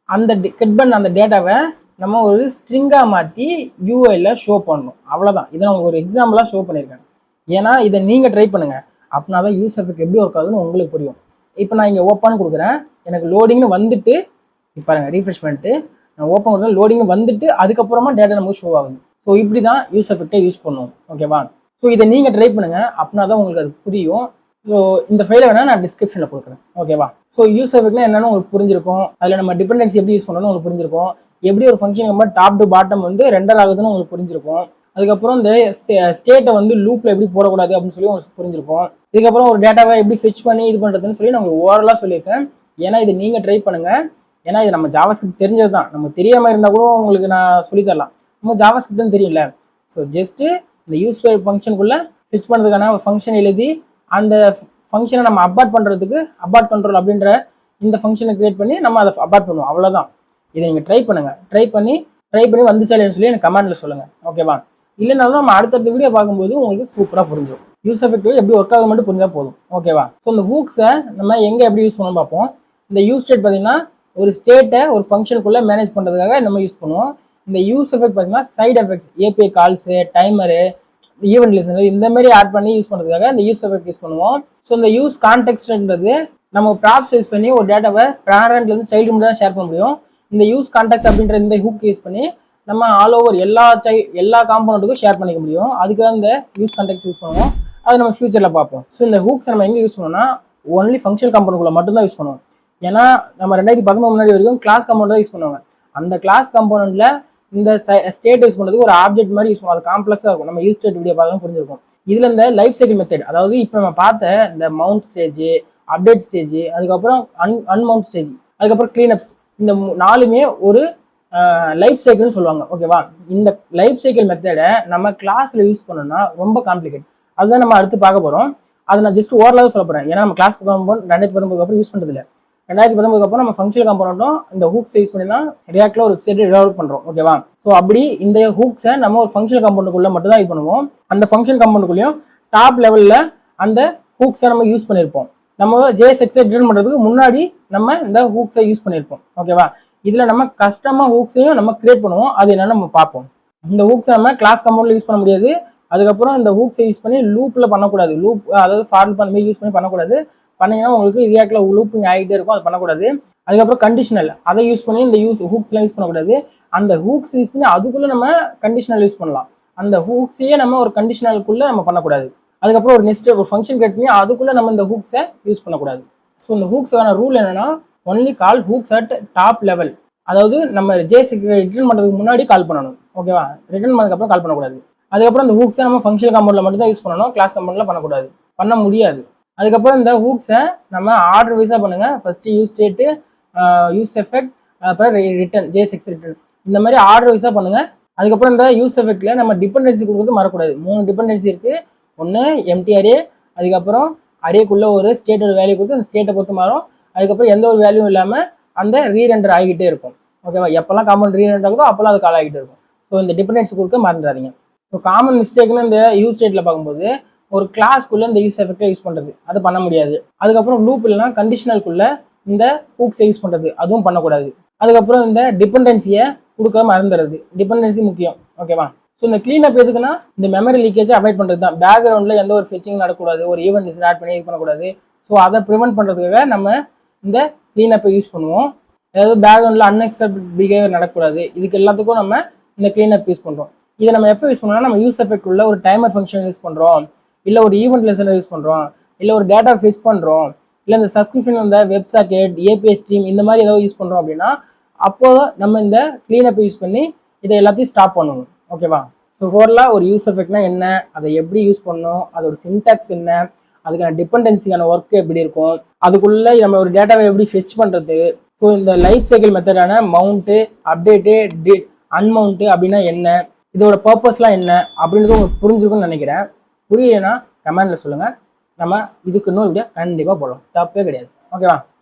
அந்த கட் பண்ண அந்த டேட்டாவை நம்ம ஒரு ஸ்ட்ரிங்காக மாற்றி யூஐல ஷோ பண்ணணும். அவ்வளோதான். இதை நான் உங்களுக்கு ஒரு எக்ஸாம்பிளாக ஷோ பண்ணியிருக்கேன். ஏன்னா இதை நீங்கள் ட்ரை பண்ணுங்கள், அப்படின்னா தான் யூஸ் எஃபெக்ட் எப்படி ஒர்க் ஆகுதுன்னு உங்களுக்கு புரியும். இப்போ நான் இங்கே ஓப்பன் கொடுக்குறேன், எனக்கு லோடிங்னு வந்துட்டு இப்போ பாருங்கள், ரீஃப்ரெஷ் பண்ணிட்டு நான் ஓப்பன் கொடுக்குறேன், லோடிங்னு வந்துட்டு அதுக்கப்புறமா டேட்டா நமக்கு ஷோ ஆகுது. ஸோ இப்படி தான் யூஸ் எஃபெக்டை யூஸ் பண்ணுவோம். ஓகேவா? ஸோ இதை நீங்கள் ட்ரை பண்ணுங்கள், அப்படின்னா தான் உங்களுக்கு அது புரியும். ஸோ இந்த ஃபைலை வேணால் நான் டிஸ்கிரிப்ஷனில் கொடுக்குறேன். ஓகேவா? ஸோ யூஸ் எஃபெக்ட்னா என்னென்னு உங்களுக்கு புரிஞ்சிருக்கும். அதில் நம்ம டிபெண்டன்சி எப்படி யூஸ் பண்ணணும்னு உங்களுக்கு புரிஞ்சிருக்கும். எப்படி ஒரு ஃபங்க்ஷன் நம்ம டாப் டு பாட்டம் வந்து ரெண்டர் ஆகுதுன்னு உங்களுக்கு புரிஞ்சிருக்கும். அதுக்கப்புறம் இந்த ஸ்டேட்டை வந்து லூப்பில் எப்படி போடக்கூடாது அப்படின்னு சொல்லி உங்களுக்கு புரிஞ்சிருக்கும். இதுக்கப்புறம் ஒரு டேட்டாவை எப்படி ஃபெட்ச் பண்ணி இது பண்ணுறதுன்னு சொல்லி நான் உங்களுக்கு ஓவரலாக சொல்லியிருக்கேன். ஏன்னா இது நீங்கள் ட்ரை பண்ணுங்கள். ஏன்னா இது நம்ம ஜாவா ஸ்கிரிப்ட் தெரிஞ்சது தான், நம்ம தெரியாமல் இருந்தால் கூட உங்களுக்கு நான் சொல்லித்தரலாம். நம்ம ஜாவா ஸ்கிரிப்ட்னு தெரியல. ஸோ ஜஸ்ட்டு இந்த யூஸ் ஃபங்க்ஷனுக்குள்ளே ஃபெட்ச் பண்ணுறதுக்கான ஒரு ஃபங்க்ஷன் எழுதி அந்த ஃபங்க்ஷனை நம்ம அபார்ட் பண்ணுறதுக்கு அபார்ட் கண்ட்ரோல் அப்படின்ற இந்த ஃபங்க்ஷனை கிரியேட் பண்ணி நம்ம அதை அபார்ட் பண்ணுவோம். அவ்வளோதான். இதை நீங்கள் ட்ரை பண்ணுங்கள். ட்ரை பண்ணி வந்துச்சாலேன்னு சொல்லி எனக்கு கமெண்ட்டில் சொல்லுங்கள். ஓகேவா? இல்லைனாலும் நம்ம அடுத்தடுத்த வீடியோ பார்க்கும்போது உங்களுக்கு சூப்பராக புரிஞ்சிடும். யூஸ் எஃபெக்ட் எப்படி ஒர்க் ஆகும் மட்டும் புரிஞ்சால் போதும். ஓகேவா? ஸோ இந்த ஹூக்ஸை நம்ம எங்கே எப்படி யூஸ் பண்ணணும் பார்ப்போம். இந்த யூஸ் ஸ்டேட் பார்த்தீங்கன்னா ஒரு ஸ்டேட்டை ஒரு ஃபங்க்ஷனுக்குள்ளே மேனேஜ் பண்ணுறதுக்காக நம்ம யூஸ் பண்ணுவோம். இந்த யூஸ் எஃபெக்ட் பார்த்தீங்கன்னா side effect, API calls, timer, event listener இந்த மாதிரி ஆட் பண்ணி யூஸ் பண்ணுறதுக்காக இந்த யூஸ் எஃபெக்ட் யூஸ் பண்ணுவோம். ஸோ இந்த யூஸ் கான்டெக்ஸ்ட்ன்றது நம்ம ப்ராப்ஸ் யூஸ் பண்ணி ஒரு டேட்டாவை பேரண்ட்லேருந்து சைல்டு மட்டும் தான் ஷேர் பண்ண முடியும். இந்த யூஸ் கான்டாக்ட் அப்படின்ற இந்த ஹூக் யூஸ் பண்ணி நம்ம ஆல் ஓவர் எல்லா காம்பனண்ட்டுக்கும் ஷேர் பண்ணிக்க முடியும். அதுக்கு தான் இந்த யூஸ் கான்டாக்ட் யூஸ் பண்ணுவோம். அதை நம்ம ஃபியூச்சரில் பார்ப்போம். ஸோ இந்த ஹூக்ஸ் நம்ம எங்கே யூஸ் பண்ணோம்னா ஒன்லி ஃபங்க்ஷனல் காம்பனண்ட்குள்ள மட்டும்தான் யூஸ் பண்ணுவோம். ஏன்னா நம்ம 2013 முன்னாடி வரைக்கும் கிளாஸ் காம்பனண்ட் தான் யூஸ் பண்ணுவாங்க. அந்த கிளாஸ் காம்பனண்ட்ல இந்த ஸ்டேட் யூஸ் பண்ணுறதுக்கு ஒரு ஆப்ஜெக்ட் மாதிரி யூஸ் பண்ணுவோம். அது காம்ப்ளெக்ஸாக இருக்கும். நம்ம யூஸ் ஸ்டேட் வீடியோ பார்த்தாலும் புரிஞ்சிருக்கும். இதில் இந்த லைஃப் சைக்கிள் மெத்தட், அதாவது இப்போ நம்ம பார்த்த இந்த மவுண்ட் ஸ்டேஜ், அப்டேட் ஸ்டேஜ், அதுக்கப்புறம் அன்மவுண்ட் ஸ்டேஜ், அதுக்கப்புறம் கிளீனப், இந்த 4மே ஒரு லைஃப் சைக்கிள்னு சொல்லுவாங்க. ஓகேவா? இந்த லைஃப் சைக்கிள் மெத்தடை நம்ம கிளாஸ்ல யூஸ் பண்ணோம்னா ரொம்ப காம்ப்ளிகேட். அதுதான் நம்ம அடுத்து பார்க்க போகிறோம். அதை நான் ஜஸ்ட் ஓரளவு சொல்ல போகிறேன். ஏன்னா நம்ம கிளாஸ் 2019 அப்புறம் யூஸ் பண்ணுறது இல்லை. 2019 அப்புறம் நம்ம ஃபங்க்ஷனல் காம்பனண்ட்டும் இந்த ஹூக்ஸ் யூஸ் பண்ணி தான் ரியாக்ட்ல ஒரு வெப்சைட் டெவலப் பண்ணுறோம். ஓகேவா? ஸோ அப்படி இந்த ஹூக்ஸை நம்ம ஒரு ஃபங்க்ஷனல் காம்பனண்ட்குள்ள மட்டும் தான் யூஸ் பண்ணுவோம். அந்த ஃபங்க்ஷனல் காம்பனண்ட்குள்ளேயும் டாப் லெவலில் அந்த ஹூக்ஸை நம்ம யூஸ் பண்ணியிருப்போம். நம்ம JSX ரிட்டர்ன் பண்ணுறதுக்கு முன்னாடி நம்ம இந்த ஹூக்ஸை யூஸ் பண்ணியிருப்போம். ஓகேவா? இதில் நம்ம கஸ்டமாக ஹூக்ஸையும் நம்ம கிரியேட் பண்ணுவோம். அது என்னன்னு நம்ம பார்ப்போம். இந்த ஹூக்ஸை நம்ம கிளாஸ் காம்பனண்ட்ல யூஸ் பண்ண முடியாது. அதுக்கப்புறம் இந்த ஹூக்ஸை யூஸ் பண்ணி லூப்பில் பண்ணக்கூடாது. லூப், அதாவது ஃபார் லூப் அந்த மாதிரி யூஸ் பண்ணி பண்ணக்கூடாது. பண்ணீங்கன்னா உங்களுக்கு ரியாக்ட்ல லூப்பிங் ஆகிட்டே இருக்கும். அது பண்ணக்கூடாது. அதுக்கப்புறம் கண்டிஷனல், அதை யூஸ் பண்ணி இந்த ஹூக்ஸ்லாம் யூஸ் பண்ணக்கூடாது. அந்த ஹூக்ஸ் யூஸ் பண்ணி அதுக்குள்ளே நம்ம கண்டிஷனல் யூஸ் பண்ணலாம். அந்த ஹூக்ஸையே நம்ம ஒரு கண்டிஷனலுக்குள்ளே நம்ம பண்ணக்கூடாது. அதுக்கப்புறம் ஒரு ஃபங்க்ஷன் கிரியேட் பண்ணி அதுக்குள்ளே நம்ம இந்த ஹூக்ஸை யூஸ் பண்ணக்கூடாது. ஸோ இந்த ஹூக்ஸான ரூல் என்னன்னா only call hooks at top level. அதாவது நம்ம JSX ரிட்டர்ன் பண்ணுறதுக்கு முன்னாடி கால் பண்ணணும். ஓகேவா? ரிட்டர்ன் பண்ணதுக்கப்புறம் கால் பண்ணக்கூடாது. அதுக்கப்புறம் இந்த ஹூக்ஸை நம்ம ஃபங்க்ஷனல் காம்பனண்ட்ல மட்டும் தான் யூஸ் பண்ணணும். கிளாஸ் காம்பனண்ட்ல பண்ணக்கூடாது, பண்ண முடியாது. அதுக்கப்புறம் இந்த ஹூக்ஸை நம்ம ஆர்டர் வைஸாக பண்ணுங்க. First use state, use effect, அப்புறம் ரிட்டர்ன், JSX ரிட்டர்ன், இந்த மாதிரி ஆர்டர் வைஸாக பண்ணுங்க. அதுக்கப்புறம் இந்த யூஸ் எஃபெக்ட்ல நம்ம டிபெண்டன்சி கொடுக்குறது மறக்கூடாது. 3 டிபெண்டன்சி இருக்கு. ஒன்று எம்டி அரே, அதுக்கப்புறம் அரேக்குள்ள ஒரு ஸ்டேட்டோட வேல்யூ கொடுத்து அந்த ஸ்டேட்டை பொறுத்து மாறும். அதுக்கப்புறம் எந்த ஒரு வேல்யூவும் இல்லாமல் அந்த ரீரெண்டர் ஆகிட்டே இருக்கும். ஓகேவா? எப்பெல்லாம் காமன் ரீரெண்டர் ஆகுதோ அப்போல்லாம் அது கால் ஆகிட்டே இருக்கும். ஸோ இந்த டிபெண்டன்சி கொடுக்க மறந்துடாதீங்க. ஸோ காமன் மிஸ்டேக்னு இந்த யூஸ் ஸ்டேட்ல பார்க்கும்போது ஒரு கிளாஸ்க்குள்ள இந்த யூஸ் எஃபெக்டை யூஸ் பண்ணுறது அது பண்ண முடியாது. அதுக்கப்புறம் லூப் இல்லைனா கண்டிஷனலுக்குள்ள இந்த ஹூக்ஸை யூஸ் பண்ணுறது அதுவும் பண்ணக்கூடாது. அதுக்கப்புறம் இந்த டிபெண்டன்சியை கொடுக்க மறந்துடுறது. டிபெண்டன்சி முக்கியம். ஓகேவா? ஸோ இந்த கிளீனப் எதுக்குன்னா இந்த மெமரி லீக்கேஜை அவாய்ட் பண்ணுறது தான். பேக்ரவுண்டில் எந்த ஒரு ஃபெச்சிங் நடக்கக்கூடாது, ஒரு ஈவெண்ட் ஆட் பண்ணி இது பண்ணக்கூடாது. ஸோ அதை ப்ரிவென்ட் பண்ணுறதுக்காக நம்ம இந்த கிளீனப்பை யூஸ் பண்ணுவோம். அதாவது பேக்ரவுண்டில் அன்எக்ஸ்பெக்டட் பிஹேவியர் நடக்கக்கூடாது. இதுக்கு எல்லாத்துக்கும் நம்ம இந்த கிளீனப் யூஸ் பண்ணுறோம். இதை நம்ம எப்போ யூஸ் பண்ணோம்னா நம்ம யூஸ் எஃபெக்ட் உள்ள ஒரு டைமர் ஃபங்க்ஷன் யூஸ் பண்ணுறோம், இல்லை ஒரு ஈவெண்ட் லெசனை யூஸ் பண்ணுறோம், இல்லை ஒரு டேட்டா ஃபிச் பண்ணுறோம், இல்லை இந்த சப்ஸ்கிரிப்ஷன் இந்த வெப் சாக்கெட், API ஸ்ட்ரீம் இந்த மாதிரி ஏதாவது யூஸ் பண்ணுறோம் அப்படின்னா அப்போ நம்ம இந்த கிளீனப்பை யூஸ் பண்ணி இதை எல்லாத்தையும் ஸ்டாப் பண்ணுவோம். ஓகேவா? ஸோ ஓவரலாக ஒரு யூஸ் எஃபெக்ட்னா என்ன, அதை எப்படி யூஸ் பண்ணணும், அதோட சின்டாக்ஸ் என்ன, அதுக்கான டிபெண்டன்சிக்கான ஒர்க் எப்படி இருக்கும், அதுக்குள்ளே நம்ம ஒரு டேட்டாவை எப்படி ஃபெச் பண்ணுறது, ஸோ இந்த லைஃப் சைக்கிள் மெத்தடான மவுண்ட்டு, அப்டேட்டு, அன்மவுண்ட்டு அப்படின்னா என்ன, இதோட பர்பஸ்லாம் என்ன அப்படின்றது உங்களுக்கு புரிஞ்சிருக்கும்னு நினைக்கிறேன். புரியலைன்னா கமெண்ட்ல சொல்லுங்கள். நம்ம இதுக்கு இன்னொரு வீடியோ கண்டிப்பாக போடலாம், தப்பே கிடையாது. ஓகேவா?